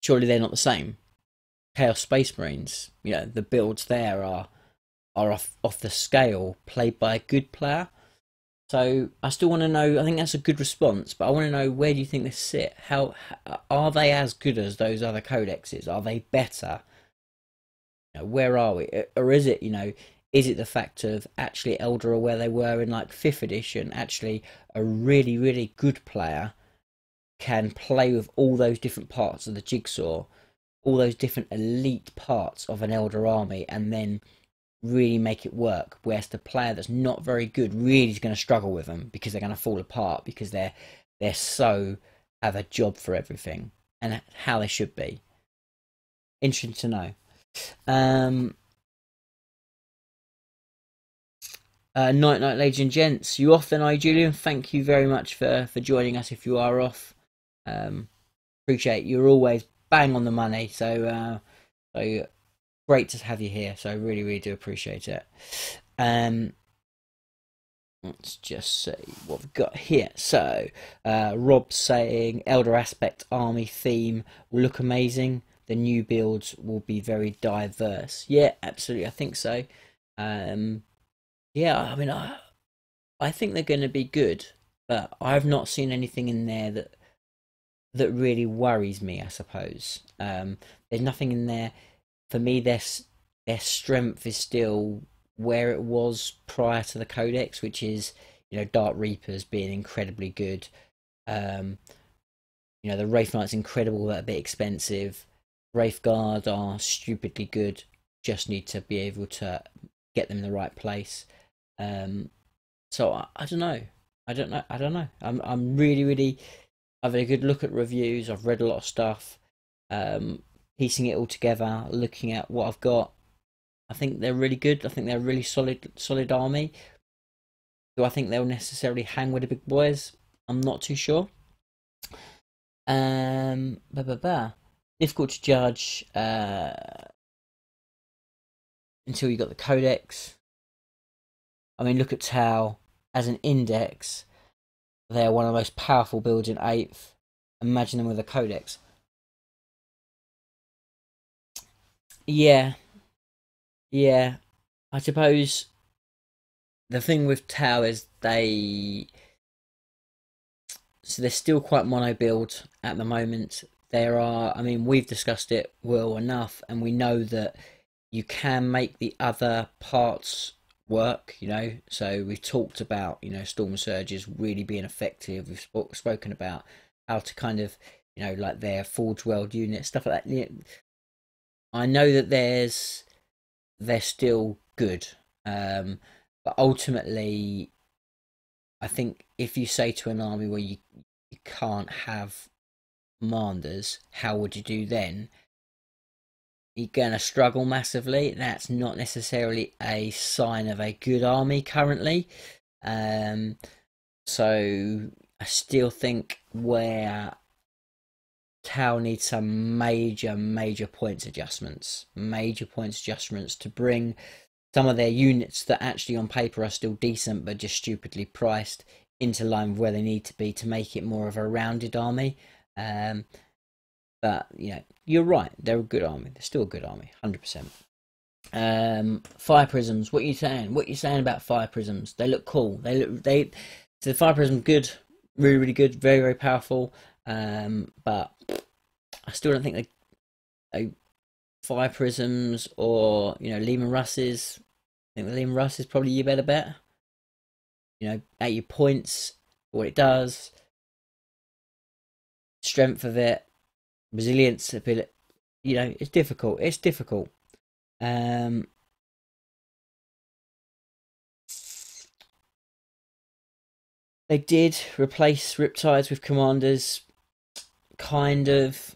Surely they're not the same. Chaos Space Marines. The builds there are off the scale, played by a good player. So I still want to know. I think that's a good response, but I want to know, where do you think they sit? How are they as good as those other codexes? Are they better? Where are we? Or is it is it the fact of actually Eldar are where they were in like 5th edition? Actually, a really, really good player can play with all those different parts of the jigsaw, all those different elite parts of an Eldar army, and then really make it work. Whereas the player that's not very good really is going to struggle with them, because they're going to fall apart, because they're so have a job for everything, and how they should be. Interesting to know. Night, ladies and gents. You off then, Julian? Thank you very much for joining us. If you are off, appreciate you're always bang on the money. So great to have you here. So I really, really do appreciate it. Let's just see what we've got here. So Rob's saying Elder Aspect Army theme will look amazing. The new builds will be very diverse. Yeah, absolutely. I think so. Yeah, I mean, I think they're going to be good, but I've not seen anything in there that really worries me, I suppose. There's nothing in there for me. Their strength is still where it was prior to the Codex, which is Dark Reapers being incredibly good. The Wraith Knight's incredible, but a bit expensive. Wraith Guard are stupidly good. Just need to be able to get them in the right place. So I don't know. I don't know. I'm really, really having a good look at reviews. I've read a lot of stuff, piecing it all together, looking at what I've got. I think they're really good. I think they're a really solid army. Do I think they'll necessarily hang with the big boys? I'm not too sure. Difficult to judge until you got the Codex. I mean, look at Tau as an index. They're one of the most powerful builds in 8th. Imagine them with a Codex. Yeah. Yeah. I suppose the thing with Tau is they're still quite mono build at the moment. I mean, we've discussed it well enough, and we know that you can make the other parts work, so we've talked about Storm Surges really being effective. We've spoken about how to kind of like their Forge World unit, stuff like that. I know that they're still good, But ultimately, I think if you say to an army where you can't have commanders, how would you do then? You're going to struggle massively. That's not necessarily a sign of a good army currently. Um, so I still think where Tau needs some major points adjustments. Major points adjustments to bring some of their units that actually on paper are still decent but just stupidly priced into line with where they need to be to make it more of a rounded army. But you know, you're right. They're a good army. They're still a good army, 100%. Fire prisms. What are you saying? What are you saying about fire prisms? They look cool. So the fire prism good, really good, very powerful. But I still don't think they fire prisms or Lehman Russes. I think the Lehman Russ is probably your better bet. At your points, what it does, strength of it, resilience ability. It's difficult. It's difficult. They did replace Riptides with commanders, kind of.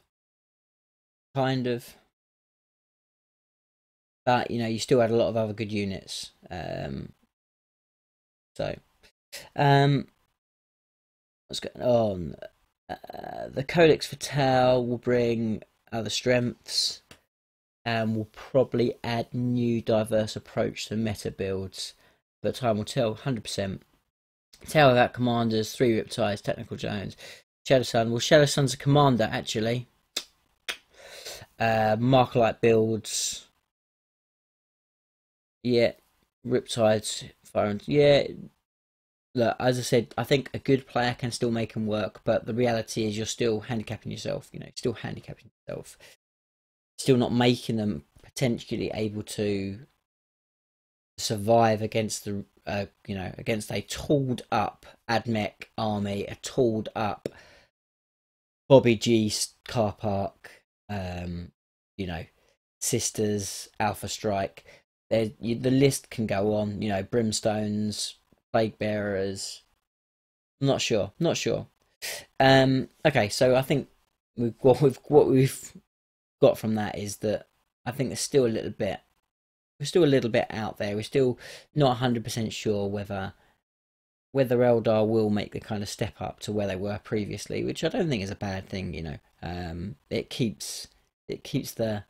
But you still had a lot of other good units. So, what's going on? The Codex for Tau will bring other strengths, and will probably add new diverse approach to meta builds. But time will tell. 100%. Tau without commanders, 3 Riptides, technical zones. Shadow Sun. Well, Shadow Sun's a commander actually. Markerlight builds. Yeah, Riptides, Fire. Yeah, look, as I said, I think a good player can still make them work, but the reality is you're still handicapping yourself. Still handicapping yourself. Still not making them potentially able to survive against the against a tooled up Admech army, a tooled up Bobby G car park, Sisters, Alpha Strike. The list can go on. Brimstones, Plague Bearers. I'm not sure. Not sure. Okay, so I think what we've got from that is that I think there's still a little bit. We're still a little bit out there. We're still not 100% sure whether Eldar will make the kind of step up to where they were previously, which I don't think is a bad thing. It keeps the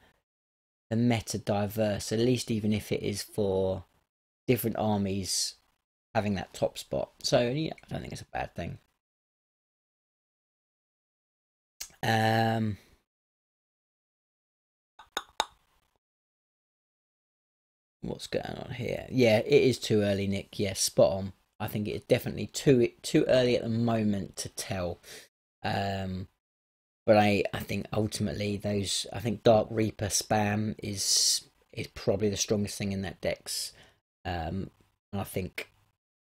meta diverse, at least even if it is for different armies having that top spot. So yeah, I don't think it's a bad thing. What's going on here? Yeah, it is too early, Nick. Yeah, spot on. I think it's definitely too early at the moment to tell. But I think ultimately I think Dark Reaper spam is probably the strongest thing in that dex. And I think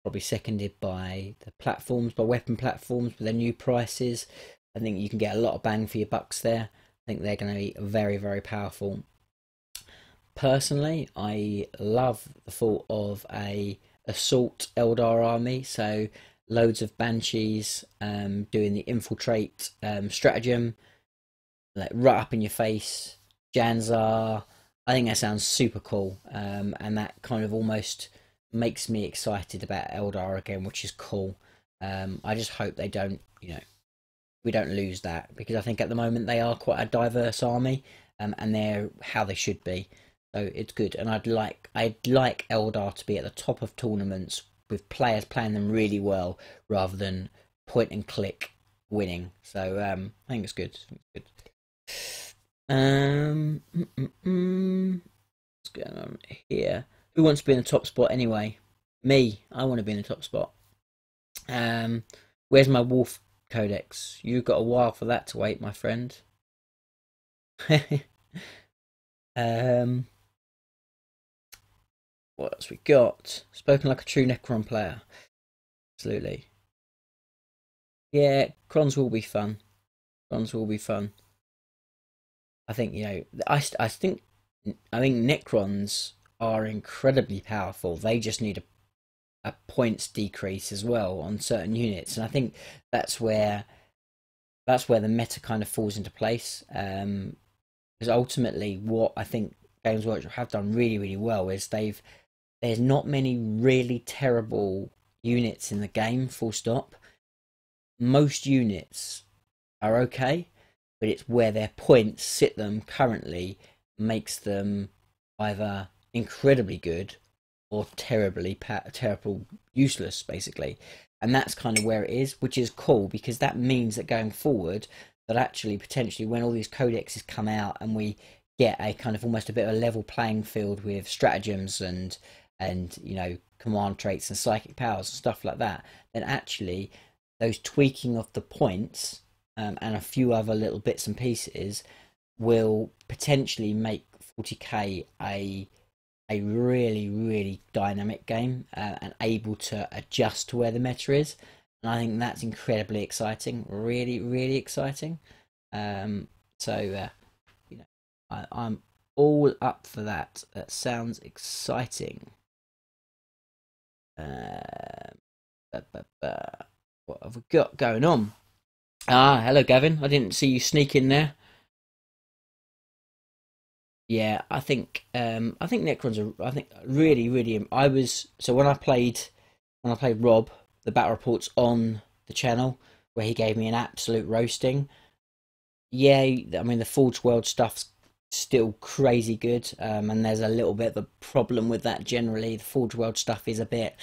probably seconded by the platforms, by weapon platforms with their new prices. I think you can get a lot of bang for your bucks there. I think they're going to be very powerful. Personally, I love the thought of a assault Eldar army, so loads of banshees, doing the infiltrate stratagem, like right up in your face. Janzar, I think that sounds super cool, and that kind of almost makes me excited about Eldar again, which is cool. I just hope they don't, we don't lose that, because I think at the moment they are quite a diverse army, and they're how they should be. So it's good, and I'd like Eldar to be at the top of tournaments with players playing them really well, rather than point and click winning. So I think it's good. What's going on here? Who wants to be in the top spot anyway? Me. I want to be in the top spot. Where's my Wolf Codex? You've got a while for that to wait, my friend. What else we got? Spoken like a true Necron player. Absolutely. Yeah, Crons will be fun. Crons will be fun. I think I think Necrons are incredibly powerful. They just need a points decrease as well on certain units, and I think that's where the meta kind of falls into place. Because ultimately, what I think Games Workshop have done really well is there's not many really terrible units in the game. Full stop. Most units are okay, but it's where their points sit them currently makes them either incredibly good or terrible useless, basically. And that's kind of where it is, which is cool, because that means that going forward, that actually potentially when all these codexes come out and we get a kind of almost a bit of a level playing field with stratagems and you know, command traits and psychic powers and stuff like that, then actually those tweaking of the points, and a few other little bits and pieces will potentially make 40k a really dynamic game, and able to adjust to where the meta is. And I think that's incredibly exciting, really exciting. So you know, I'm all up for that. That sounds exciting. What have we got going on? Ah, hello Gavin. I didn't see you sneak in there. Yeah, I think Necrons are, I think really I was, so when I played Rob, the battle reports on the channel where he gave me an absolute roasting. Yeah, I mean the Forge World stuff's still crazy good, and there's a little bit of a problem with that generally. The Forge World stuff is a bit,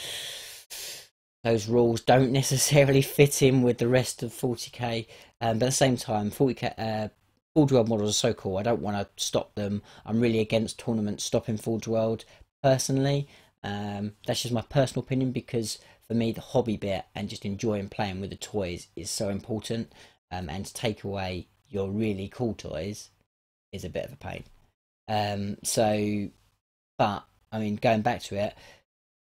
those rules don't necessarily fit in with the rest of 40k, but at the same time 40k, Forge World models are so cool. I don't want to stop them. I'm really against tournaments stopping Forge World personally. That's just my personal opinion, because for me the hobby bit and just enjoying playing with the toys is so important, and to take away your really cool toys is a bit of a pain. So, but I mean, going back to it,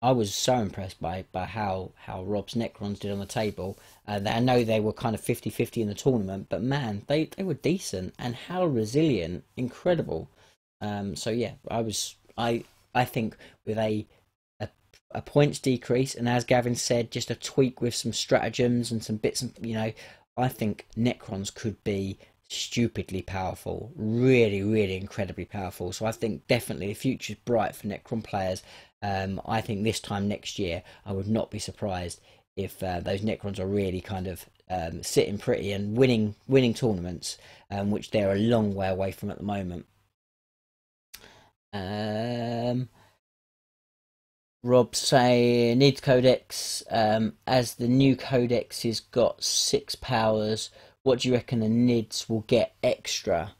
I was so impressed by how Rob's Necrons did on the table. I know they were kind of 50-50 in the tournament, but man, they were decent, and how resilient, incredible. So yeah, I think with a a points decrease, and as Gavin said, just a tweak with some stratagems and some bits, and you know, I think Necrons could be stupidly powerful, really incredibly powerful. So I think definitely the future's bright for Necron players. I think this time next year I would not be surprised if those Necrons are really kind of sitting pretty and winning tournaments, which they're a long way away from at the moment. um Rob say needs codex. As the new codex has got 6 powers, what do you reckon the NIDs will get extra?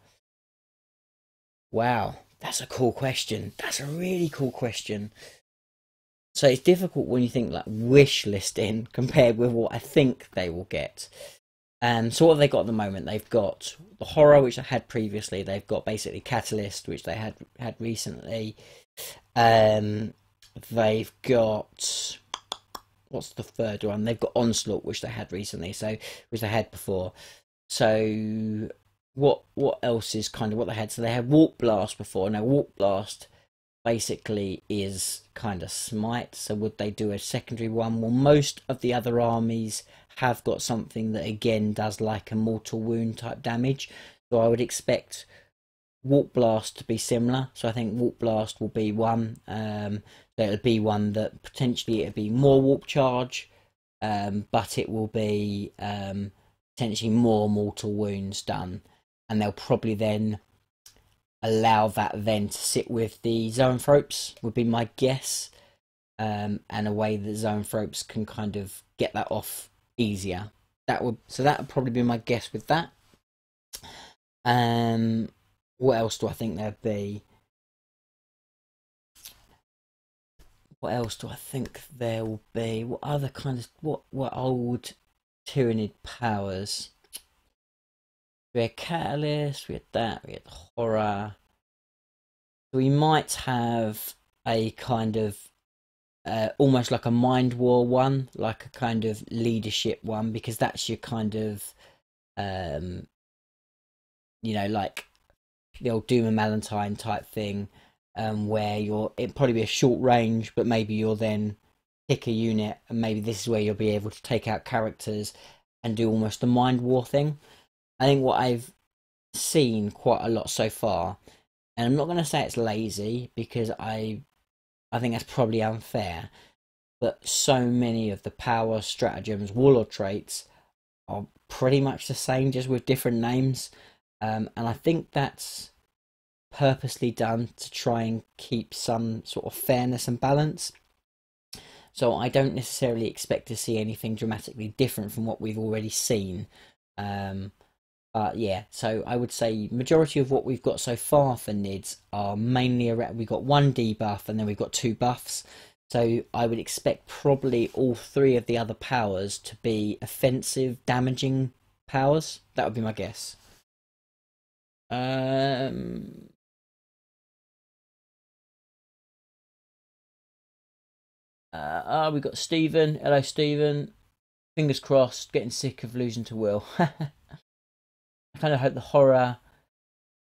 Wow, that's a cool question. That's a really cool question. So it's difficult when you think like wish listing compared with what I think they will get. So what have they got at the moment? They've got the horror, which I had previously. They've got basically Catalyst, which they had recently. Um, they've got, what's the third one? They've got Onslaught, which they had recently. So which they had before. So what else is kind of what they had? So they had Warp Blast before. Now Warp Blast basically is kind of smite. So would they do a secondary one? Well, most of the other armies have got something that again does like a mortal wound type damage. So I would expect Warp Blast to be similar. So I think Warp Blast will be one. So it'll be one that potentially it'll be more warp charge, but it will be potentially more mortal wounds done, and they'll probably then allow that then to sit with the zoanthropes would be my guess, and a way that zoanthropes can kind of get that off easier. That would probably be my guess with that. What else do I think there'd be? What else do I think there will be? What other kind of what old Tyranid powers? We had Catalyst, we had that, we had horror. We might have a kind of almost like a mind war one, like a kind of leadership one, because that's your kind of you know, like the old Doom and Valentine type thing, where it probably be a short range, but maybe you're then pick a unit, and maybe this is where you'll be able to take out characters and do almost the mind war thing. I think what I've seen quite a lot so far, and I'm not going to say it's lazy because I think that's probably unfair, but so many of the power stratagems, warlord traits are pretty much the same, just with different names. And I think that's purposely done to try and keep some sort of fairness and balance. So I don't necessarily expect to see anything dramatically different from what we've already seen. But yeah, so I would say majority of what we've got so far for NIDs are mainly around. We've got one debuff and then we've got two buffs. So I would expect probably all three of the other powers to be offensive, damaging powers. That would be my guess. We got Stephen. Hello, Stephen. Fingers crossed. Getting sick of losing to Will. I kind of hope the horror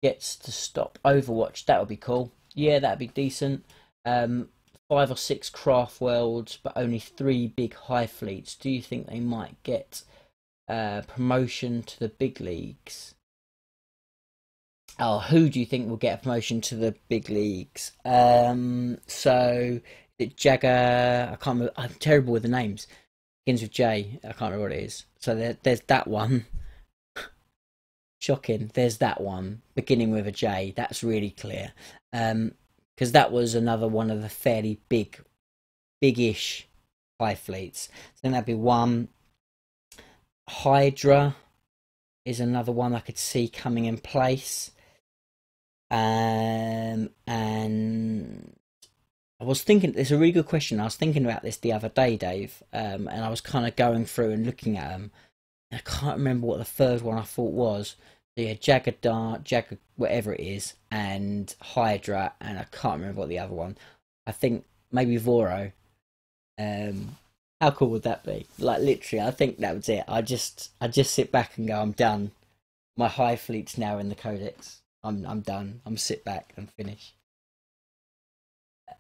gets to stop. Overwatch. That would be cool. Yeah, that'd be decent. 5 or 6 craft worlds, but only 3 big high fleets. Do you think they might get promotion to the big leagues? Oh, who do you think will get a promotion to the big leagues? So Jagger. I can't remember. I'm terrible with the names. Begins with J. I can't remember what it is. So there's that one. Shocking. There's that one beginning with a J. That's really clear. Because that was another one of the fairly big-ish high fleets. So then that'd be one. Hydra is another one I could see coming in place. And I was thinking, it's a really good question. I was thinking about this the other day, Dave, and I was kind of going through and looking at them. I can't remember what the third one I thought was. So yeah, Jagger Dart, Jagger whatever it is, and Hydra, and I can't remember what the other one. I think maybe Voro. How cool would that be? Like literally, I think that was it. I just sit back and go, I'm done. My high fleet's now in the codex. I'm done. I'm sit back and finish.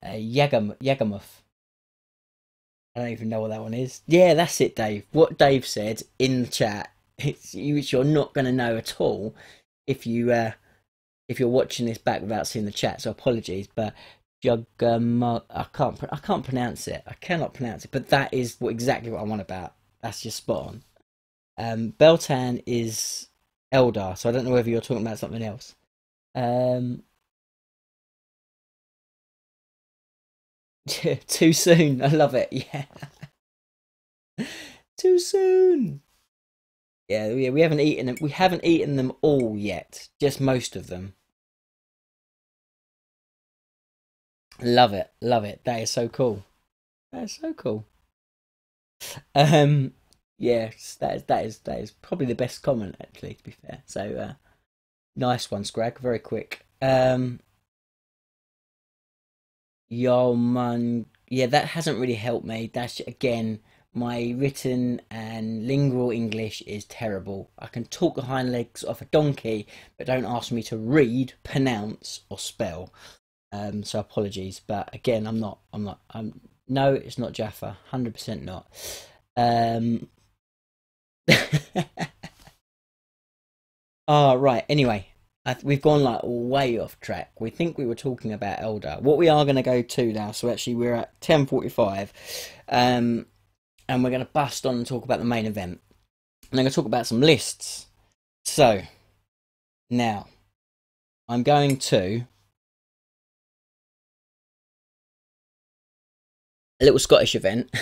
Yagamuth. I don't even know what that one is. Yeah, that's it, Dave. What Dave said in the chat, which you're not going to know at all if you're watching this back without seeing the chat. So apologies, but I can't pronounce it. I cannot pronounce it. But that is exactly what I'm on about. That's just spot on. Beltan is Eldar, so I don't know whether you're talking about something else. Too soon. I love it. Yeah. Too soon. Yeah, we haven't eaten them. We haven't eaten them all yet. Just most of them. Love it. Love it. That is so cool. That is so cool. Yes, that is probably the best comment actually, to be fair. So nice one, Scrag. Very quick. Yo, man. Yeah, that hasn't really helped me. That's again, my written and lingual English is terrible. I can talk the hind legs off a donkey, but don't ask me to read, pronounce, or spell. So apologies, but again, no, it's not Jaffa. 100% not. Oh, right. Anyway, we've gone like way off track. We think we were talking about Eldar. What we are going to go to now. So actually, we're at 10:45, and we're going to bust on and talk about the main event. And I'm going to talk about some lists. So now, I'm going to a little Scottish event.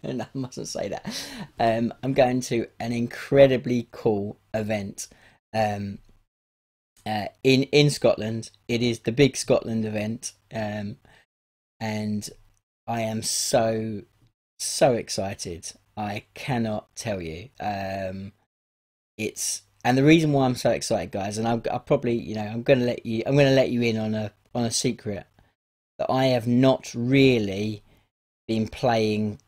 No, I mustn't say that. I'm going to an incredibly cool event. In Scotland. It is the big Scotland event, and I am so excited. I cannot tell you. It's and the reason why I'm so excited, guys, and I'll probably I'm gonna let you in on a secret that I have not really been playing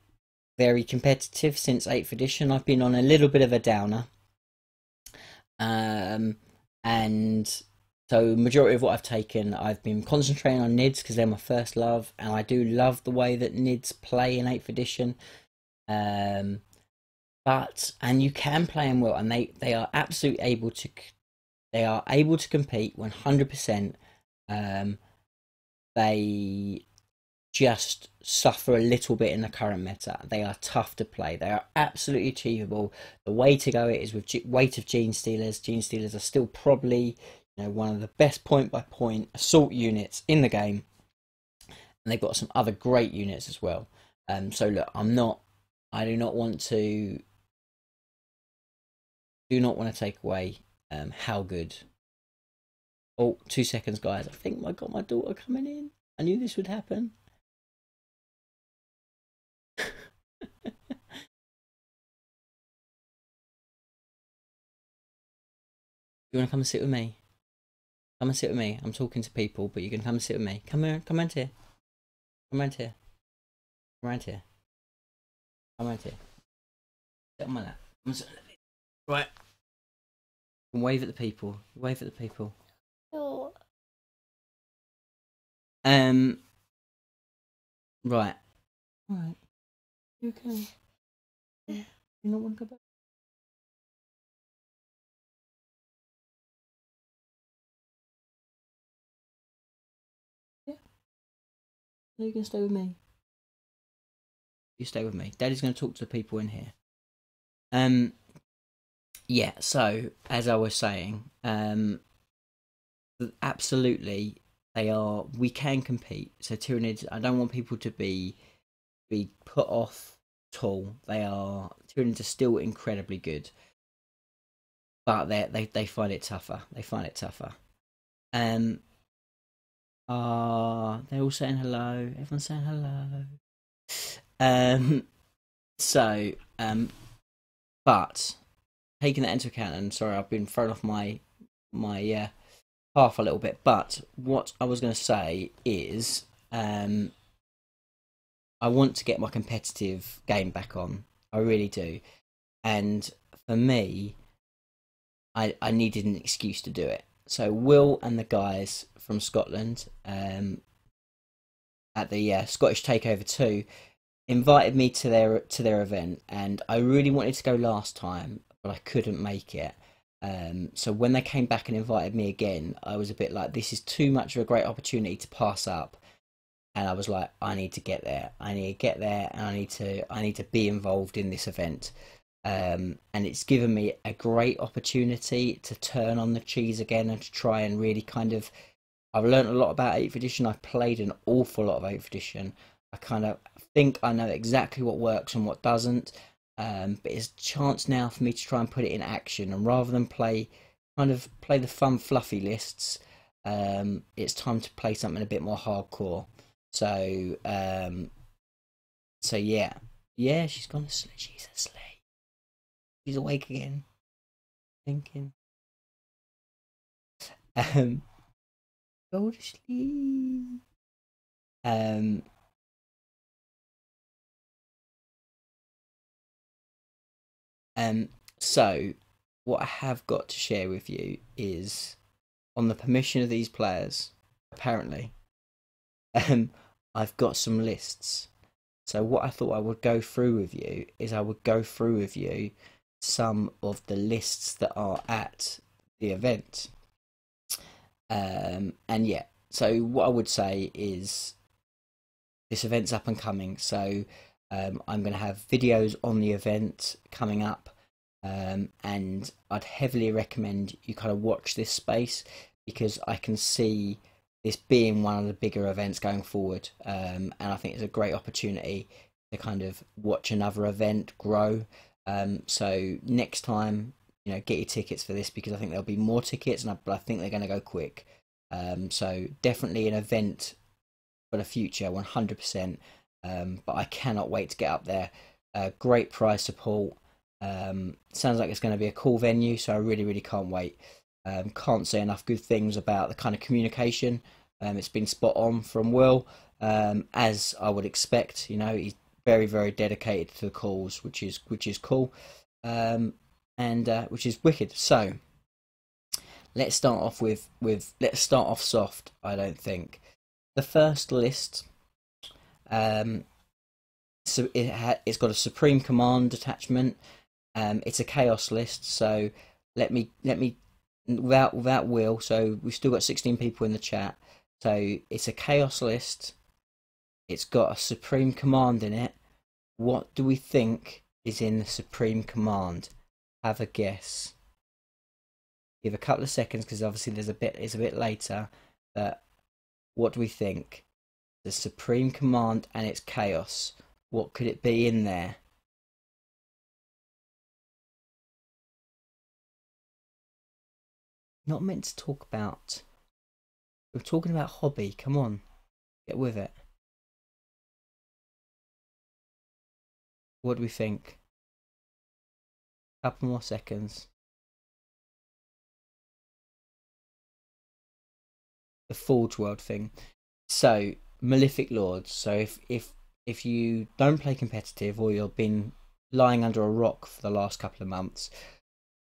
very competitive since 8th edition. I've been on a little bit of a downer. And So majority of what I've taken, I've been concentrating on NIDs because they're my first love, and I do love the way that NIDs play in 8th edition. Um, and you can play them well, and they are absolutely able to compete 100%. They just suffer a little bit in the current meta. They are tough to play. They are absolutely achievable. The way to go is with weight of Gene Stealers. Gene Stealers are still probably, one of the best point by point assault units in the game, and they've got some other great units as well. So look, I do not want to take away how good. Oh, 2 seconds, guys. I think I got my daughter coming in. I knew this would happen. You want to come and sit with me? Come and sit with me. I'm talking to people, but you can come and sit with me. Come here. Come around here. Come around here. Come around here. Come around here. Sit on my lap. Right. And wave at the people. Wave at the people. Oh. Right. Alright. You okay? Yeah. You not want to go back? Yeah. No, you can stay with me. You stay with me. Daddy's going to talk to the people in here. Yeah, so as I was saying, absolutely we can compete. So Tyranids, I don't want people to be put off at all. Tyranids are still incredibly good, but they find it tougher. They find it tougher. They're all saying hello. Everyone's saying hello. But taking that into account, and sorry, I've been thrown off my path a little bit. But what I was going to say is, I want to get my competitive game back on. I really do, and for me, I needed an excuse to do it. So Will and the guys from Scotland, at the Scottish Takeover 2, invited me to their event, and I really wanted to go last time, but I couldn't make it. So when they came back and invited me again, I was a bit like, this is too much of a great opportunity to pass up. And I was like, I need to get there. I need to get there, and I need to be involved in this event. And it's given me a great opportunity to turn on the cheese again and to try and really I've learned a lot about 8th edition. I've played an awful lot of 8th edition. I kind of think I know exactly what works and what doesn't. But it's a chance now for me to try and put it in action, and rather than play the fun fluffy lists, it's time to play something a bit more hardcore. So yeah, she's gone to sleep. She's asleep. She's awake again, thinking. Go to sleep. So what I have got to share with you is, on the permission of these players, apparently, I've got some lists. So what I thought I would go through with you is some of the lists that are at the event. And yeah, so what I would say is, this event's up and coming, so I'm going to have videos on the event coming up, and I'd heavily recommend you kind of watch this space, because I can see this being one of the bigger events going forward, and I think it's a great opportunity to kind of watch another event grow. So next time, get your tickets for this, because I think there'll be more tickets, but I think they're going to go quick. So definitely an event for the future, 100%. But I cannot wait to get up there. Great prize support. Sounds like it's going to be a cool venue, so I really, really can't wait. Can't say enough good things about the kind of communication. It's been spot on from Will, as I would expect. He's very, very dedicated to the calls, which is cool, and which is wicked. So let's start off with let's start off soft. I don't think the first list, so it's got a Supreme Command attachment. It's a chaos list, so let me without Will. So we've still got 16 people in the chat. So it's a chaos list. It's got a Supreme Command in it. What do we think is in the Supreme Command? Have a guess. Give a couple of seconds because obviously it's a bit later. But what do we think? The Supreme Command and it's chaos. What could it be in there? Not meant to talk about. We're talking about hobby. Come on, get with it. What do we think? Couple more seconds. The Forge World thing. So Malefic Lords. So if you don't play competitive or you've been lying under a rock for the last couple of months,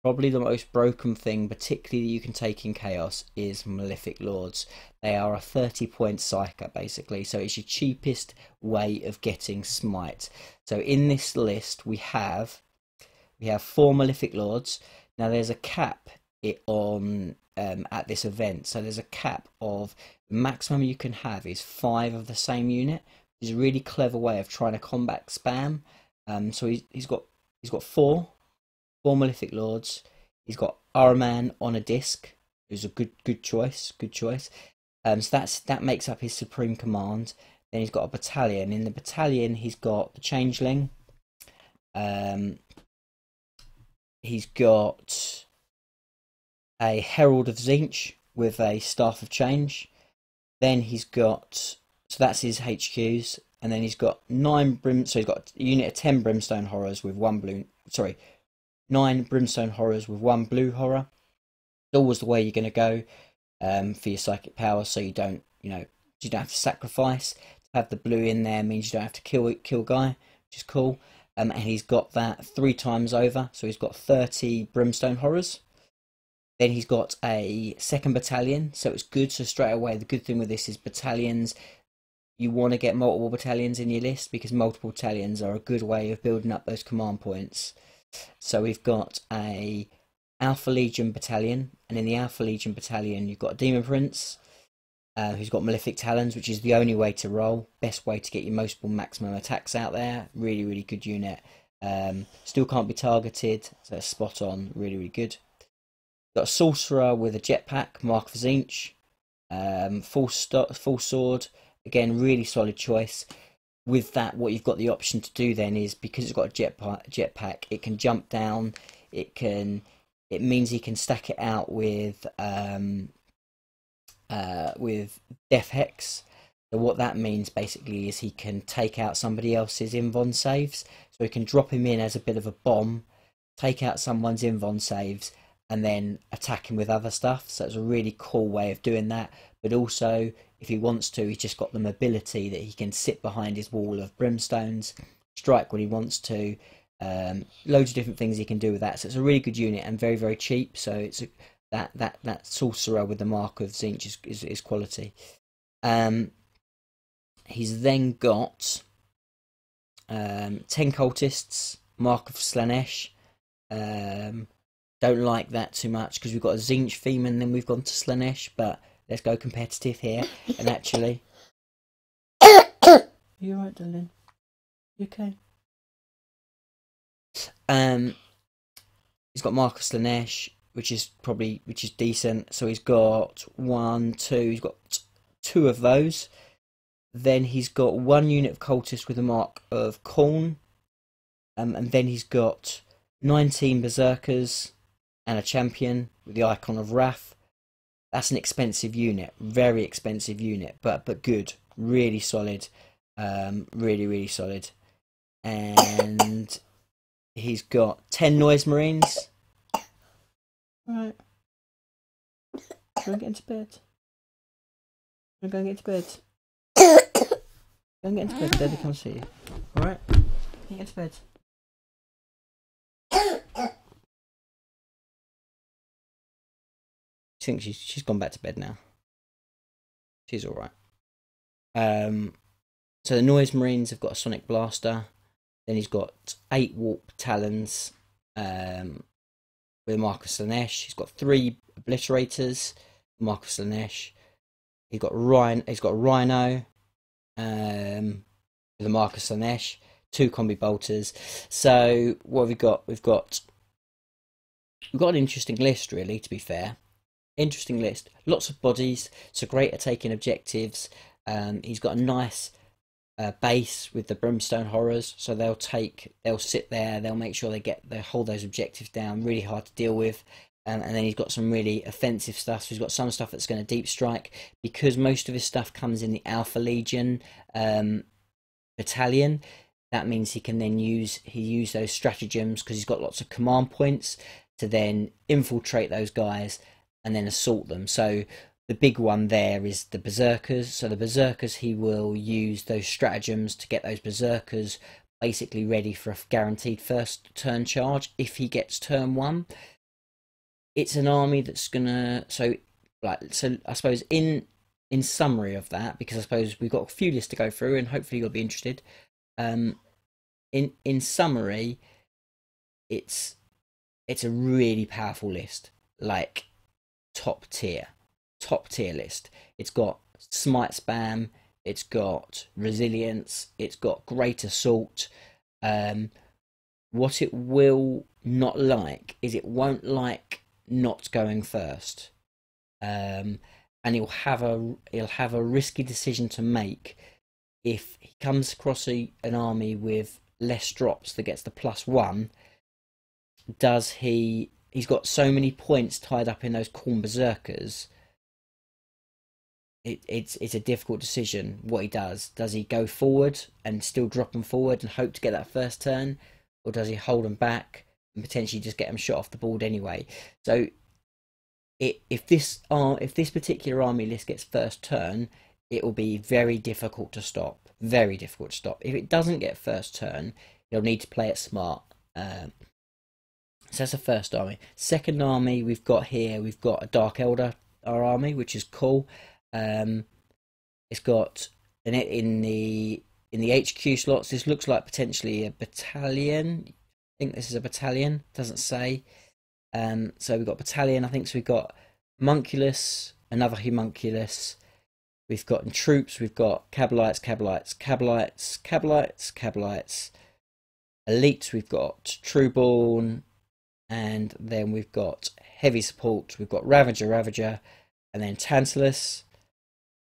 probably the most broken thing, particularly that you can take in Chaos, is Malefic Lords. They are a 30-point psyker, basically, so it's your cheapest way of getting Smite. So in this list, we have 4 Malefic Lords. Now there's a cap on at this event, so there's a cap of the maximum you can have is 5 of the same unit. It's a really clever way of trying to combat spam. So he's got 4 Malefic Lords. He's got Araman on a disc, who's a good choice. So that makes up his Supreme Command. Then he's got a battalion. In the battalion, he's got the Changeling. He's got a Herald of Tzeentch with a Staff of Change. Then he's got, so that's his HQs, and then he's got so he's got a unit of 10 Brimstone Horrors with 1 blue. Sorry. 9 Brimstone Horrors with 1 blue horror. It's always the way you're going to go for your psychic power, so you don't have to sacrifice. To have the blue in there means you don't have to kill guy, which is cool. And he's got that 3 times over, so he's got 30 Brimstone Horrors. Then he's got a 2nd battalion, so it's good. So straight away, the good thing with this is battalions. You want to get multiple battalions in your list because multiple battalions are a good way of building up those command points. So we've got a Alpha Legion battalion, and in the Alpha Legion battalion you've got a Demon Prince who's got Malefic Talons, which is the only way to roll, best way to get your most maximum attacks out there. Really good unit. Still can't be targeted, so it's spot on. Really good. Got a Sorcerer with a Jetpack, Mark of Tzeentch, full sword, again really solid choice. With that, what you've got the option to do then is, because it's got a jetpack, it can jump down. It means he can stack it out with Death Hex. So what that means basically is he can take out somebody else's invon saves. So he can drop him in as a bit of a bomb, take out someone's invon saves, and then attack him with other stuff. So it's a really cool way of doing that. But also, if he wants to, he's just got the mobility that he can sit behind his wall of brimstones, strike when he wants to. Loads of different things he can do with that. So it's a really good unit and very cheap. So it's that Sorcerer with the Mark of Tzeentch is quality. He's then got 10 Cultists, Mark of Slanesh. Don't like that too much because we've got a Tzeentch theme and then we've gone to Slanesh, but let's go competitive here. And actually, you alright, darling? You okay? He's got Mark of Slanesh, which is decent. So he's got 1, 2. He's got 2 of those. Then he's got 1 unit of Cultist with a Mark of Khorne, and then he's got 19 Berserkers and a Champion with the Icon of Wrath. That's an expensive unit, very expensive unit, but good, really solid, really solid. And he's got 10 Noise Marines. Right, go and get into bed. Go and get into bed. Go and get into bed. Daddy can't see you. All right, get into bed. I think she's gone back to bed now. She's all right. So the Noise Marines have got a Sonic Blaster. Then he's got 8 Warp Talons with Marcus Lanesh. He's got 3 Obliterators, Marcus Lanesh. He's got Rhino with the Marcus Lanesh, 2 Combi Bolters. So what have we got? We've got an interesting list, really, to be fair. Interesting list. Lots of bodies, so great at taking objectives. He's got a nice base with the Brimstone Horrors, so they'll sit there, they'll make sure they hold those objectives down, really hard to deal with. And then he's got some really offensive stuff. So he's got some stuff that's going to deep strike, because most of his stuff comes in the Alpha Legion battalion. That means he can then use those stratagems, because he's got lots of command points, to then infiltrate those guys and then assault them. So the big one there is the Berserkers. So the Berserkers, he will use those stratagems to get those Berserkers basically ready for a guaranteed first turn charge if he gets turn 1. It's an army that's gonna so I suppose in summary of that, because I suppose we've got a few lists to go through and hopefully you'll be interested. In summary, it's a really powerful list, like top tier list. It's got smite spam, it's got resilience, it's got great assault. What it will not like is it won't like not going first, and he'll have a risky decision to make if he comes across an army with less drops that gets the +1. He's got so many points tied up in those Khorne Berserkers. It's a difficult decision what he does. Does he go forward and still drop them forward and hope to get that first turn, or does he hold them back and potentially just get them shot off the board anyway? So if this particular army list gets first turn, it will be very difficult to stop. Very difficult to stop. If it doesn't get first turn, you'll need to play it smart. So that's the first army. Second army we've got a Dark Eldar army, which is cool. It's got in the HQ slots. This looks like potentially a battalion. I think this is a battalion. Doesn't say. So we've got battalion. I think so. We've got Homunculus, another Homunculus. We've got in troops. We've got Cabalites. Elites. We've got Trueborn, and then we've got heavy support. We've got Ravager, and then Tantalus.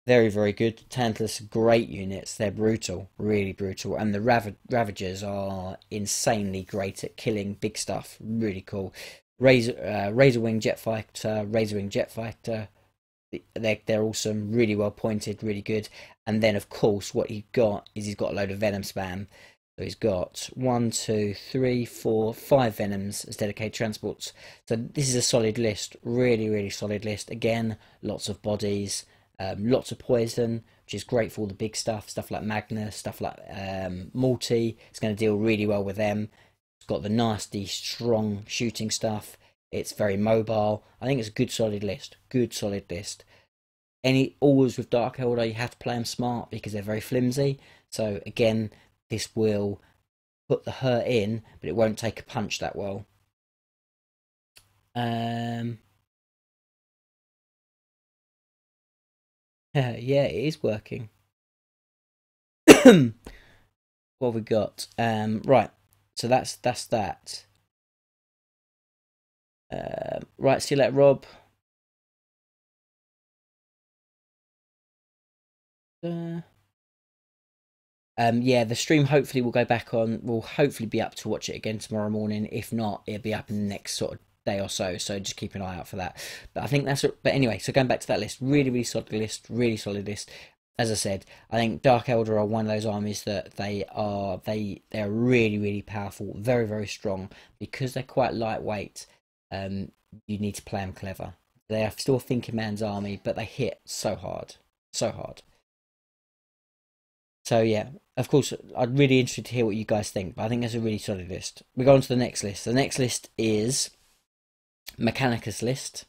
Very, very good. Tantalus, great units. They're brutal, really brutal. And the Ravagers are insanely great at killing big stuff. Really cool. Razorwing Jetfighter. They're awesome. Really well pointed. Really good. And then, of course, what he's got a load of Venom spam. So he's got 1, 2, 3, 4, 5 Venoms as dedicated transports. So this is a solid list. Really, really solid list. Again, lots of bodies. Lots of poison, which is great for all the big stuff like Magnus, stuff like Multi. It's going to deal really well with them. It's got the nasty, strong shooting stuff. It's very mobile. I think it's a good solid list. Always with Dark Eldar, you have to play them smart because they're very flimsy. So again, this will put the hurt in, but it won't take a punch that well. Yeah, it is working. What have we got? Right, so that's that. Right, see you later, Rob. Yeah, the stream hopefully will go back on. We'll hopefully be up to watch it again tomorrow morning. If not, it'll be up in the next sort of day or so. So just keep an eye out for that. But I think that's it. But anyway, so going back to that list, really solid list. As I said, I think Dark Eldar are one of those armies that they're really powerful, very strong, because they're quite lightweight. You need to play them clever. They are still a thinking man's army, but they hit so hard. So yeah, of course, I'm really interested to hear what you guys think, but I think that's a really solid list. We go on to the next list. The next list is Mechanicus list.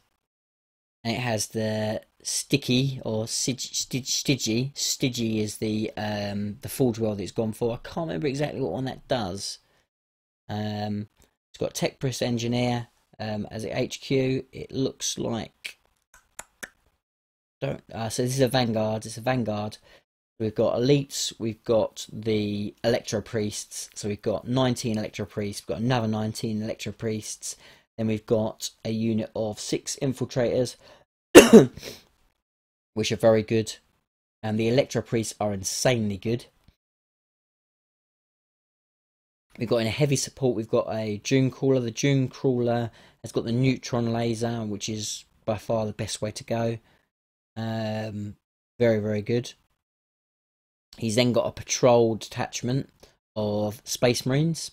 and it has the sticky or Stigi. Stigi is the forge world it's gone for. I can't remember exactly what one that does. It's got Tech Press Engineer as a HQ. It looks like so this is a Vanguard. It's a Vanguard. We've got elites. We've got the Electro Priests. So we've got 19 Electro Priests. We've got another 19 Electro Priests. Then we've got a unit of 6 Infiltrators, which are very good. And the Electro Priests are insanely good. We've got in a heavy support, we've got a Dune Crawler. The Dune Crawler has got the neutron laser, which is by far the best way to go. Very, very good. He's then got a patrol detachment of Space Marines,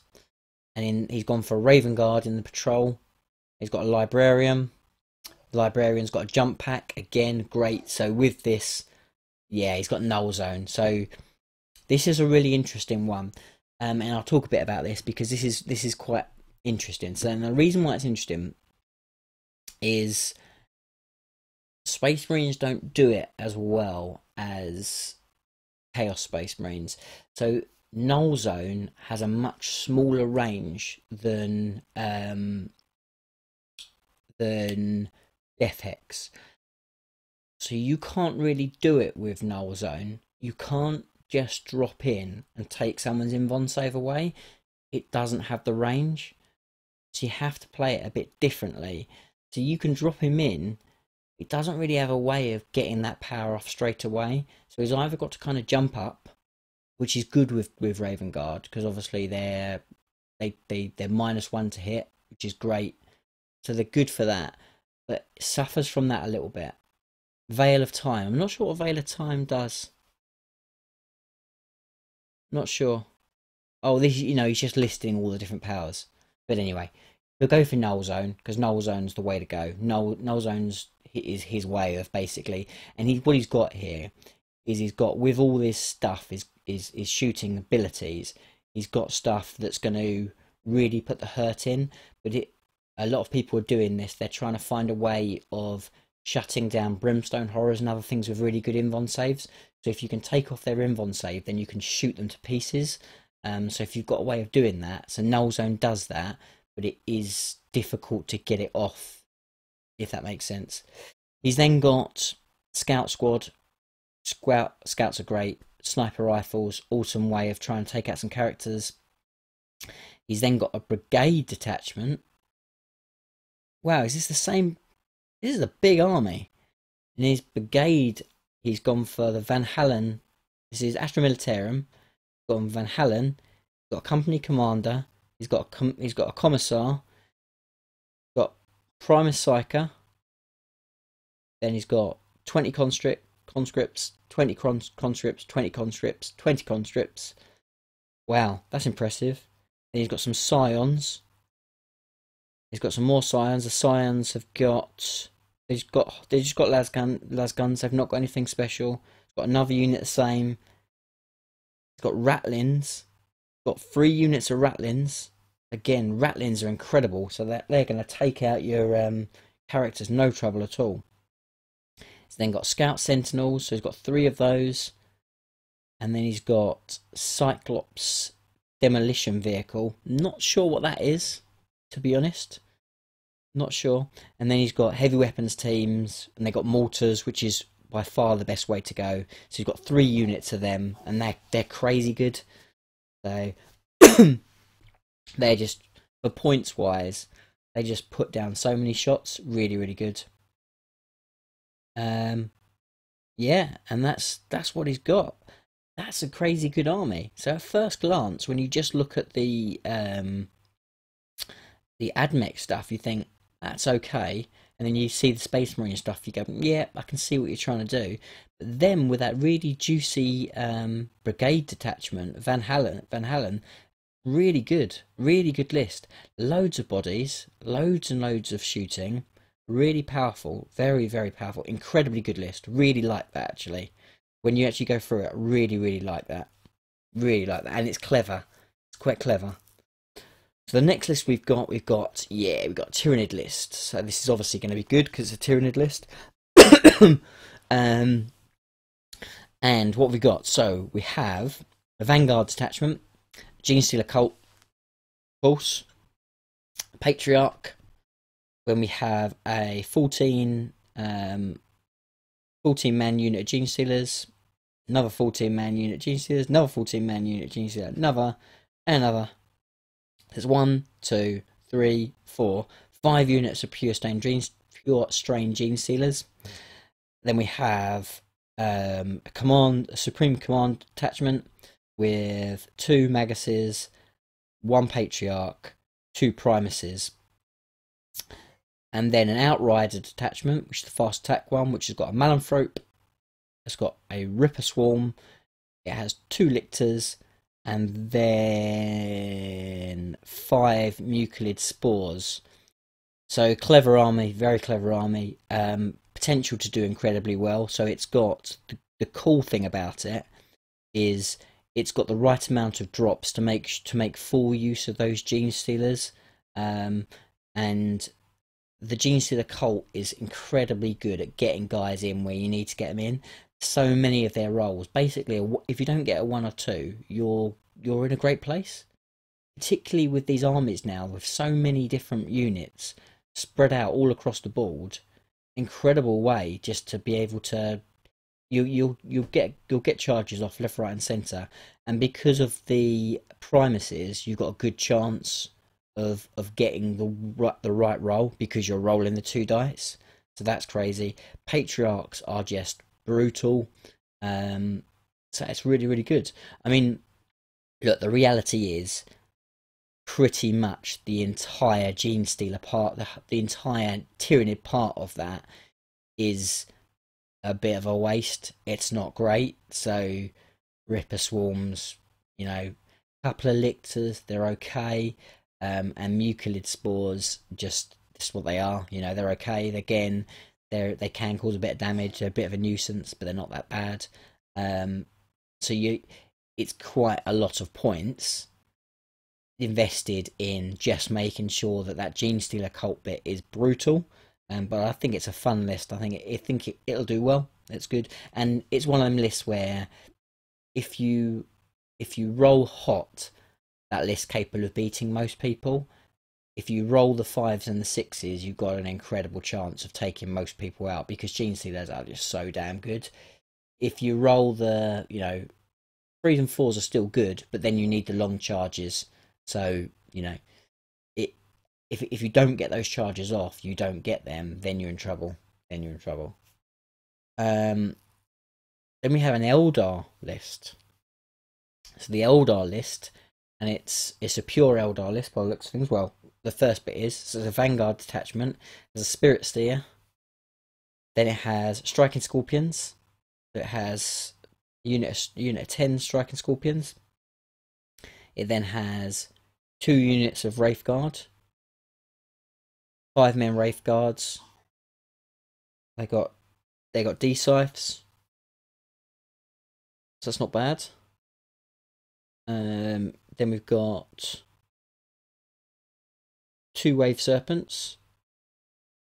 and he's gone for a Raven Guard in the patrol. He's got a Librarian. The Librarian's got a jump pack, again, great. So with this, yeah, he's got Null Zone. So this is a really interesting one, and I'll talk a bit about this because this is quite interesting. So the reason why it's interesting is Space Marines don't do it as well as Chaos Space Marines. So Null Zone has a much smaller range than Death Hex. So you can't really do it with Null Zone. You can't just drop in and take someone's invon save away. It doesn't have the range. So you have to play it a bit differently. So you can drop him in. It doesn't really have a way of getting that power off straight away. So he's either got to kind of jump up, which is good with Raven Guard, because obviously they're -1 to hit, which is great. So they're good for that. But it suffers from that a little bit. Veil of Time. I'm not sure what Veil of Time does. Not sure. Oh, this, he's just listing all the different powers. But anyway, we'll go for Null Zone, because Null Zone's the way to go. Null Zone's is his way of basically, and what he's got here is he's got, with all this stuff, is shooting abilities. He's got stuff that's going to really put the hurt in, but a lot of people are doing this. They're trying to find a way of shutting down Brimstone Horrors and other things with really good invon saves. So if you can take off their invon save, then you can shoot them to pieces. So if you've got a way of doing that, so Null Zone does that, but it is difficult to get it off, if that makes sense. He's then got Scout Squad. Scouts are great. Sniper rifles, awesome way of trying to take out some characters. He's then got a Brigade detachment. Wow, is this the same? This is a big army. In his Brigade, he's gone for the Van Halen. This is Astra Militarum. Got Van Halen. He's got a company commander. He's got a commissar. Got Primus Psyker. Then he's got 20 conscripts, 20 conscripts, 20 conscripts, 20 conscripts. Wow, that's impressive. Then he's got some scions. He's got some more scions. The scions have got, they just got las guns. They've not got anything special. He's got another unit the same. He's got ratlins. Got 3 units of ratlins. Again, ratlins are incredible. So they're going to take out your characters, no trouble at all. He's then got Scout Sentinels, so he's got 3 of those. And then he's got Cyclops Demolition Vehicle. Not sure what that is, to be honest. Not sure. And then he's got heavy weapons teams, and they've got mortars, which is by far the best way to go. So he's got 3 units of them, and they're crazy good. So they're just, for points wise, they just put down so many shots. Really, really good. Yeah, and that's what he's got. That's a crazy good army. So at first glance, when you just look at the AdMech stuff, you think that's okay, and then you see the Space Marine stuff, you go, yeah, I can see what you're trying to do. But then with that really juicy Brigade detachment, Van Halen, really good list. Loads of bodies, loads and loads of shooting. Really powerful, very, very powerful, incredibly good list. Really like that, actually. When you actually go through it, really, really like that. Really like that. And it's clever. It's quite clever. So the next list we've got we've got Tyranid list. So this is obviously going to be good because it's a Tyranid list. um, and what we got? So we have a Vanguard detachment, Genestealer cult, of course, Patriarch. When we have a 14 man unit of Genestealers, another 14-man unit Genestealers, another 14-man unit Genestealer, another, and another. There's 1, 2, 3, 4, 5 units of pure strain Genestealers. Then we have a Supreme Command detachment with 2 Maguses, 1 Patriarch, 2 Primuses. And then an Outrider detachment, which is the fast attack one, which has got a Malanthrope. It's got a Ripper Swarm. It has 2 Lictors. And then 5 Mucilid Spores. So clever army, very clever army. Potential to do incredibly well. So it's got the cool thing about it is it's got the right amount of drops to make full use of those Genestealers. And the Genestealer cult is incredibly good at getting guys in where you need to get them in. So many of their roles, basically, if you don't get a 1 or 2, you're in a great place. Particularly with these armies now, with so many different units spread out all across the board, incredible way just to be able to you'll get charges off left, right, and centre, and because of the primuses, you've got a good chance of getting the right roll because you're rolling the 2 dice. So that's crazy. Patriarchs are just brutal. So it's really good. I mean, look, the reality is pretty much the entire Genestealer part, the entire Tyranid part of that is a bit of a waste. It's not great. So Ripper Swarms, you know, couple of Lictors, they're okay. And Mucilid Spores, just what they are. You know, they're okay. Again, they can cause a bit of damage. They're a bit of a nuisance, but they're not that bad. So it's quite a lot of points invested in just making sure that Genestealer cult bit is brutal. But I think it's a fun list. I think it'll do well. It's good, and it's one of them lists where if you roll hot, that list capable of beating most people. If you roll the 5s and the 6s, you've got an incredible chance of taking most people out because Genestealers are just so damn good. If you roll the 3s and 4s are still good, but then you need the long charges. So if you don't get those charges off, you don't get them, then you're in trouble. Then we have an Eldar list. So the Eldar list, and it's a pure Eldar list by the looks of things. Well, the first bit is, so there's a Vanguard detachment, there's a Spirit Steer, then it has Striking Scorpions, it has unit of 10 Striking Scorpions, it then has 2 units of Wraith Guard, 5 men Wraith Guards, they got D-Scythes, so that's not bad. Then we've got 2 Wave Serpents,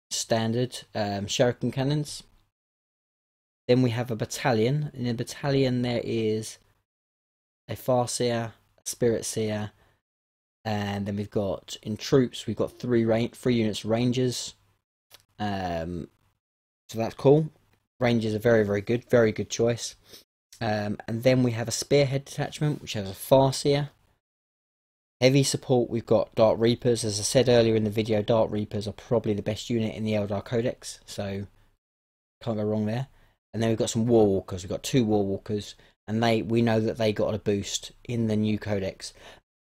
standard Shuriken Cannons. Then we have a battalion. In the battalion there is a Farseer, a Spirit Seer, and then we've got, in troops, we've got 3 units of Rangers. So that's cool. Rangers are very good, very good choice. And then we have a Spearhead detachment, which has a Farseer. Heavy support, we've got Dark Reapers. As I said earlier in the video, Dark Reapers are probably the best unit in the Eldar Codex, so can't go wrong there. And then we've got some Warwalkers. We've got 2 Warwalkers, and we know that they got a boost in the new Codex.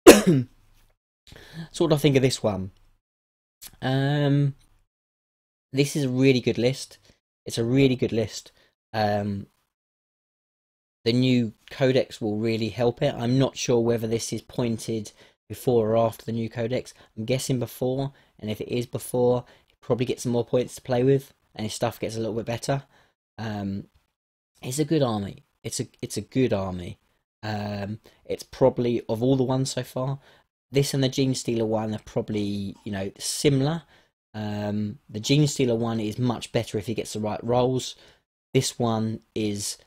So what do I think of this one? This is a really good list. It's a really good list. The new Codex will really help it. I'm not sure whether this is pointed before or after the new Codex. I'm guessing before, and if it is before, it probably gets some more points to play with, and his stuff gets a little bit better. It's a good army. It's a good army. It's probably, of all the ones so far, this and the Gene Stealer one are probably, you know, similar. The Gene Stealer one is much better if he gets the right rolls. This one is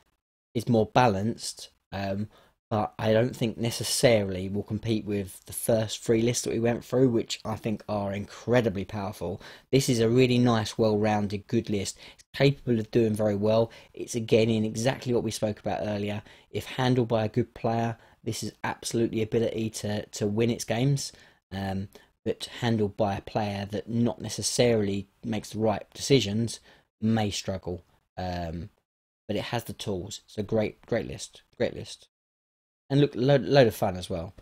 more balanced, but I don't think necessarily will compete with the first three lists that we went through, which I think are incredibly powerful. This is a really nice, well-rounded, good list. It's capable of doing very well. It's again in exactly what we spoke about earlier. If handled by a good player, this is absolutely ability to win its games. But handled by a player that not necessarily makes the right decisions may struggle. But it has the tools. It's a great list, and look, load of fun as well.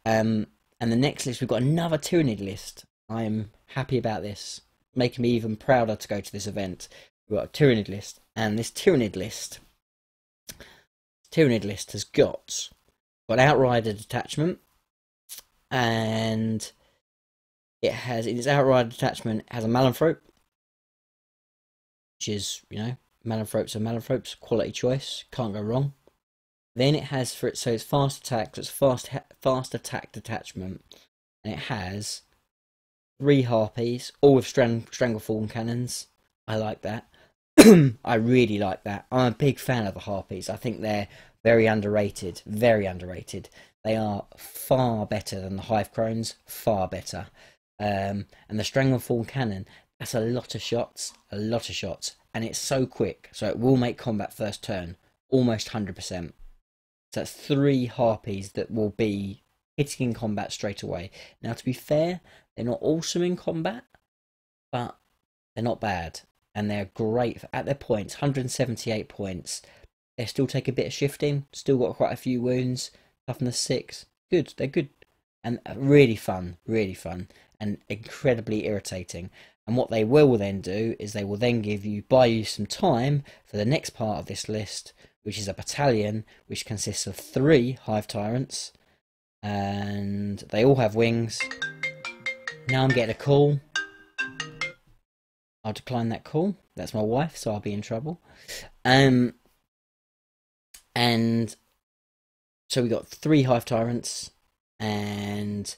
And the next list, we've got another Tyranid list. I'm happy about this, making me even prouder to go to this event. We've got a Tyranid list, and this Tyranid list has got Outrider detachment, and it has in its Outrider detachment it has a Malanthrope, which is, you know, Malanthropes are Malanthropes, quality choice, can't go wrong. Then it has for it, so it's fast attack, so it's fast attack detachment, and it has 3 harpies, all with stranglethorn cannons. I like that. I really like that. I'm a big fan of the harpies. I think they're very underrated, very underrated. They are far better than the hive crones, far better. And the stranglethorn cannon, that's a lot of shots, and it's so quick, so it will make combat first turn, almost 100%. So that's 3 harpies that will be hitting in combat straight away. Now, to be fair, they're not awesome in combat, but they're not bad, and they're great at their points. 178 points. They still take a bit of shifting, still got quite a few wounds. Toughness 6, good. They're good, and really fun, and incredibly irritating. And what they will then do is they will then buy you some time for the next part of this list, which is a battalion which consists of 3 hive tyrants, and they all have wings. Now I'm getting a call. I'll decline that call. That's my wife, so I'll be in trouble. And so we got 3 hive tyrants, and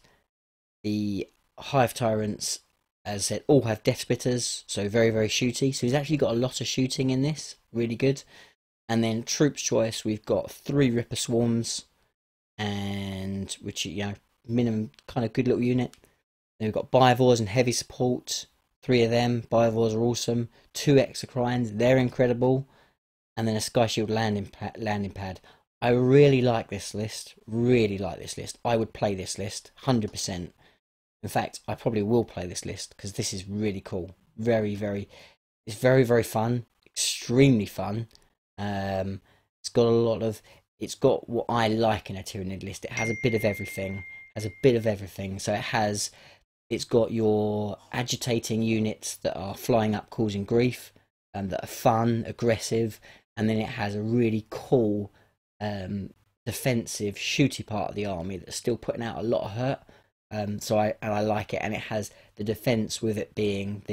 the hive tyrants, as I said, all have death spitters, so very shooty. So he's actually got a lot of shooting in this, really good. And then troops choice, we've got 3 ripper swarms, and which, you know, minimum kind of good little unit. Then we've got bivores and heavy support, 3 of them. Bivores are awesome. 2 exocrines, they're incredible. And then a sky shield landing pad. I really like this list. I would play this list 100%. In fact, I probably will play this list because this is really cool. It's very fun. Extremely fun. It's got what I like in a Tyranid list. It has a bit of everything. So it's got your agitating units that are flying up causing grief, and that are fun, aggressive, and then it has a really cool defensive shooty part of the army that's still putting out a lot of hurt. So I like it, and it has the defense with it being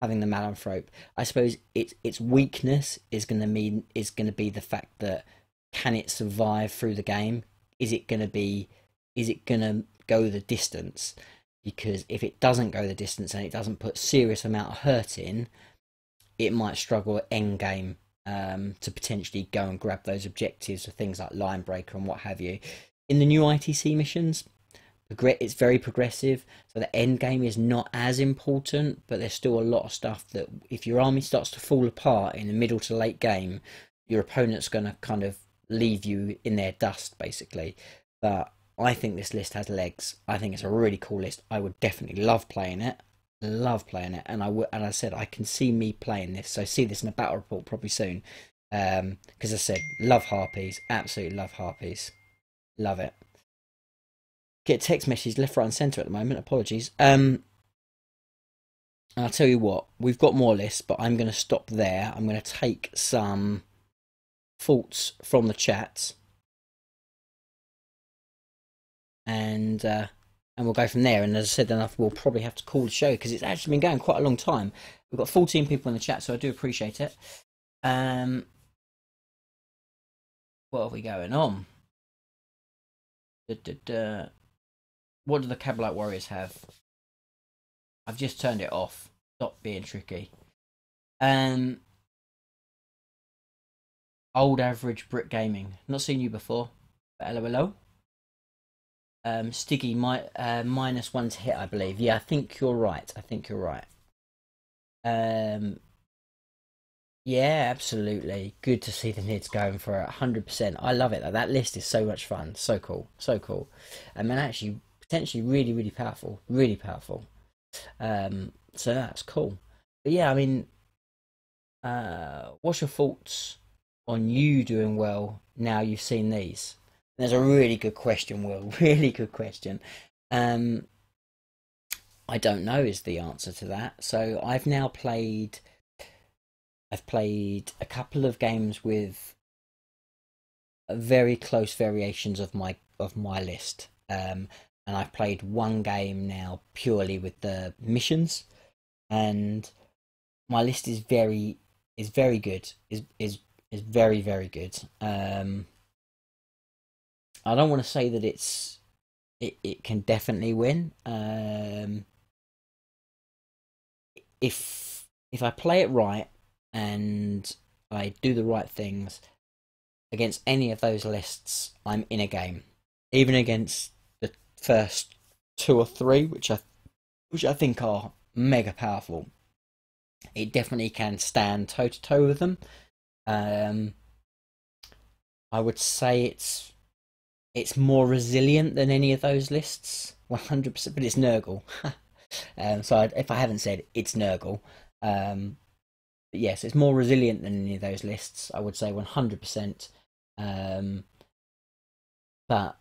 having the Malanthrope. I suppose its weakness is going to be the fact that, can it survive through the game? Is it going to go the distance? Because if it doesn't go the distance and it doesn't put serious amount of hurt in, it might struggle at end game to potentially go and grab those objectives of things like Line Breaker and what have you. In the new ITC missions, it's very progressive, so the end game is not as important, but there's still a lot of stuff that if your army starts to fall apart in the middle to late game, your opponent's going to kind of leave you in their dust, basically. But I think this list has legs. I think it's a really cool list. I would definitely love playing it, and I said I can see me playing this, so see this in a battle report probably soon. Because I said, love harpies, absolutely love harpies, love it. Get text messages left, right, and centre at the moment. Apologies. I'll tell you what, we've got more lists, but I'm going to stop there. I'm going to take some thoughts from the chat, and we'll go from there. And as I said, then we'll probably have to call the show because it's actually been going quite a long time. We've got 14 people in the chat, so I do appreciate it. What are we going on? What do the Cabalite Warriors have? I've just turned it off. Stop being tricky. Old average brick gaming. Not seen you before. But hello, hello. Stiggy, -1 to hit, I believe. Yeah, I think you're right. I think you're right. Yeah, absolutely. Good to see the Nids going for 100%. I love it. That list is so much fun. So cool. So cool. And actually, potentially really, really powerful. Really powerful. So that's cool. But yeah, I mean, what's your thoughts on you doing well now you've seen these? There's a really good question, Will. Really good question. Um, I don't know is the answer to that. So I've played a couple of games with very close variations of my list. And I've played one game now purely with the missions, and my list is very good. Is very very good. I don't want to say that it can definitely win. If I play it right and I do the right things against any of those lists, I'm in a game. Even against the first two or three, which I think are mega powerful, it definitely can stand toe to toe with them. Um, I would say it's more resilient than any of those lists, 100%. But it's Nurgle. If I haven't said, it's Nurgle. But yes, it's more resilient than any of those lists. I would say 100%. But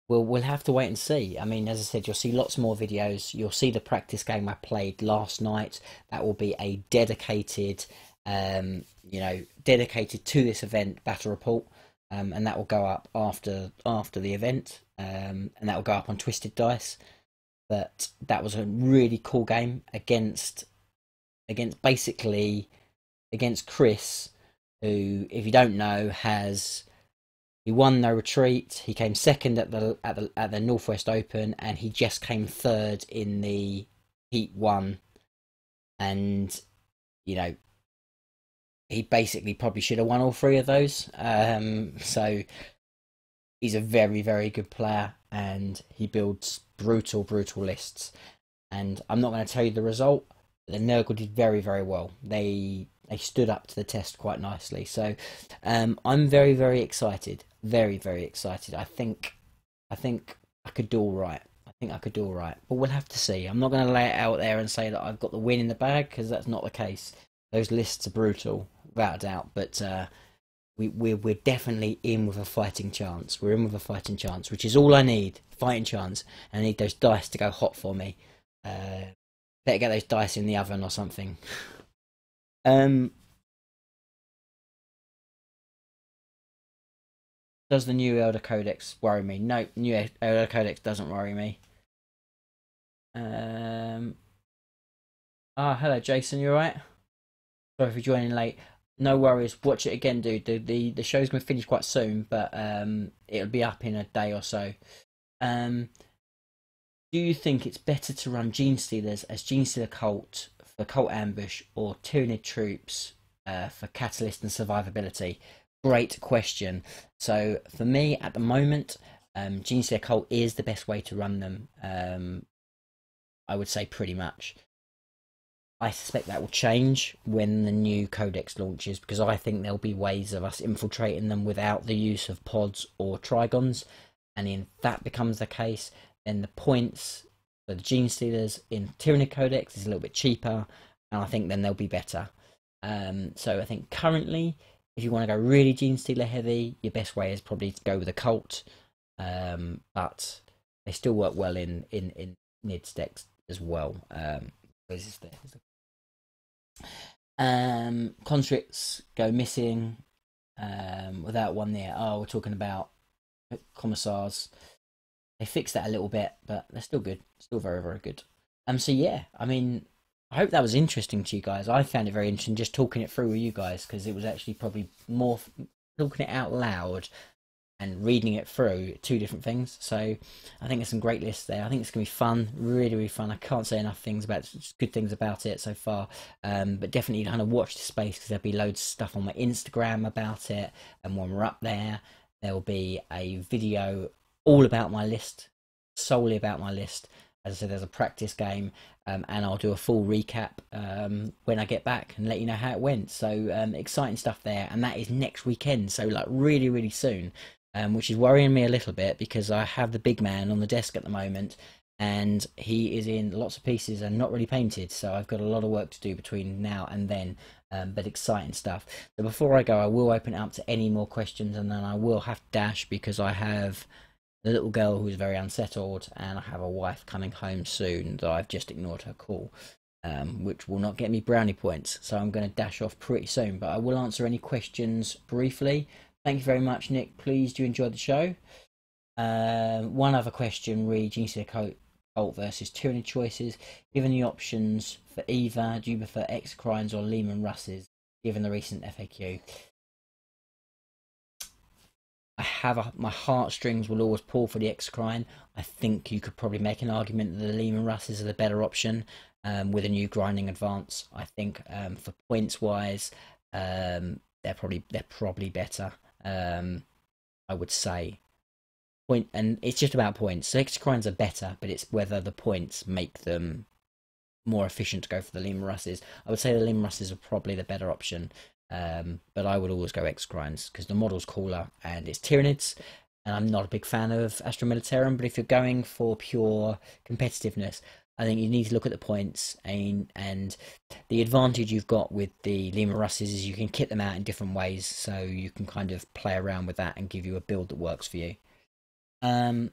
we'll have to wait and see. I mean, as I said, you'll see lots more videos. You'll see the practice game I played last night. That will be a dedicated, dedicated to this event battle report, and that will go up after the event, and that will go up on Twisted Dice. But that was a really cool game against basically against Chris, who, if you don't know, he won No Retreat. He came second at the Northwest Open, and he just came third in the Heat 1. And he basically probably should have won all three of those. So he's a very very good player, and he builds brutal lists. And I'm not going to tell you the result. The Nurgle did very very well. They stood up to the test quite nicely. So I'm very very excited. Very very excited. I think I could do all right. I think I could do all right. But we'll have to see. I'm not going to lay it out there and say that I've got the win in the bag, because that's not the case. Those lists are brutal, without a doubt. But we're definitely in with a fighting chance. We're in with a fighting chance, which is all I need. Fighting chance. And I need those dice to go hot for me. Better get those dice in the oven or something. Does the new Elder Codex worry me? No, new Elder Codex doesn't worry me. Hello Jason, you alright? Sorry for joining late. No worries, watch it again, dude. The show's gonna finish quite soon, but it'll be up in a day or so. Do you think it's better to run Gene Stealers as Gene Stealer Cult for Cult Ambush, or Tyranid Troops for Catalyst and Survivability? Great question. So for me at the moment, Gene Stealer Cult is the best way to run them. I would say pretty much. I suspect that will change when the new codex launches, because I think there'll be ways of us infiltrating them without the use of pods or trigons. And if that becomes the case, then the points for the Gene Stealers in Tyranid Codex is a little bit cheaper, and I think then they'll be better. So I think currently, if you want to go really Gene Stealer heavy, your best way is probably to go with a cult. But they still work well in Nids decks as well. Where's this there? Conscripts go missing without one there. Oh, we're talking about commissars. They fixed that a little bit, but they're still good. Still very, very good. So yeah, I mean, I hope that was interesting to you guys. I found it very interesting just talking it through with you guys, because it was actually probably more talking it out loud and reading it through, two different things. So I think there's some great lists there. I think it's gonna be fun, really, really fun. I can't say enough things about good things about it so far. But definitely kind of watch the space, because there'll be loads of stuff on my Instagram about it. And when we're up there, there will be a video all about my list, solely about my list. As I said, there's a practice game, and I'll do a full recap when I get back and let you know how it went. So exciting stuff there, and that is next weekend. So like really, really soon. Which is worrying me a little bit, because I have the big man on the desk at the moment, and he is in lots of pieces and not really painted, so I've got a lot of work to do between now and then. But exciting stuff. So before I go, I will open it up to any more questions, and then I will have to dash because I have a little girl who's very unsettled, and I have a wife coming home soon that I've just ignored her call, which will not get me brownie points, so I'm going to dash off pretty soon. But I will answer any questions briefly. Thank you very much, Nick. Pleased you enjoyed the show. One other question reads, you see a cult versus tyranny choices. Given the options for either, do you prefer X-Crimes or Lehman Russes, given the recent FAQ? My heartstrings will always pull for the X-Crime. I think you could probably make an argument that the Lehman Russes are the better option, with a new grinding advance. I think for points wise, they're probably better. I would say and it's just about points. So X-Crimes are better, but it's whether the points make them more efficient to go for the Lehman Russes. I would say the Lehman Russes are probably the better option, but I would always go X-Crimes because the model's cooler and it's Tyranids, and I'm not a big fan of Astra Militarum. But if you're going for pure competitiveness, I think you need to look at the points, and the advantage you've got with the Lehman Russes is you can kit them out in different ways, so you can kind of play around with that and give you a build that works for you. What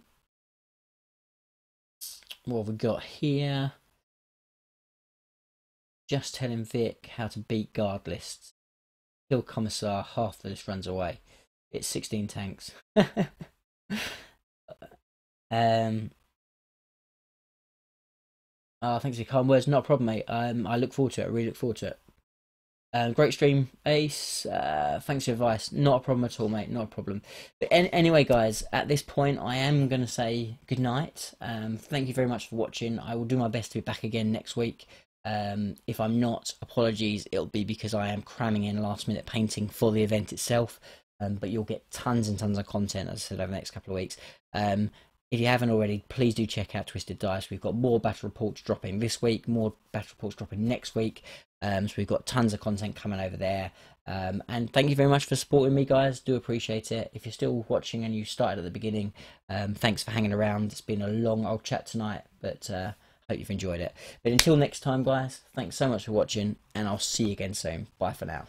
have we got here? Just telling Vic how to beat guard lists. Kill Commissar, half the list runs away. It's 16 tanks. Oh, thanks for your kind words. Not a problem, mate. I look forward to it. I really look forward to it. Great stream, Ace. Thanks for your advice. Not a problem at all, mate. Not a problem. But anyway, guys, at this point, I am going to say good night. Thank you very much for watching. I will do my best to be back again next week. If I'm not, apologies. It'll be because I am cramming in last-minute painting for the event itself. But you'll get tons and tons of content, as I said, over the next couple of weeks. If you haven't already, please do check out Twisted Dice. We've got more battle reports dropping this week, more battle reports dropping next week. So we've got tons of content coming over there. And thank you very much for supporting me, guys. Do appreciate it. If you're still watching and you started at the beginning, thanks for hanging around. It's been a long old chat tonight, but hope you've enjoyed it. But until next time, guys, thanks so much for watching, and I'll see you again soon. Bye for now.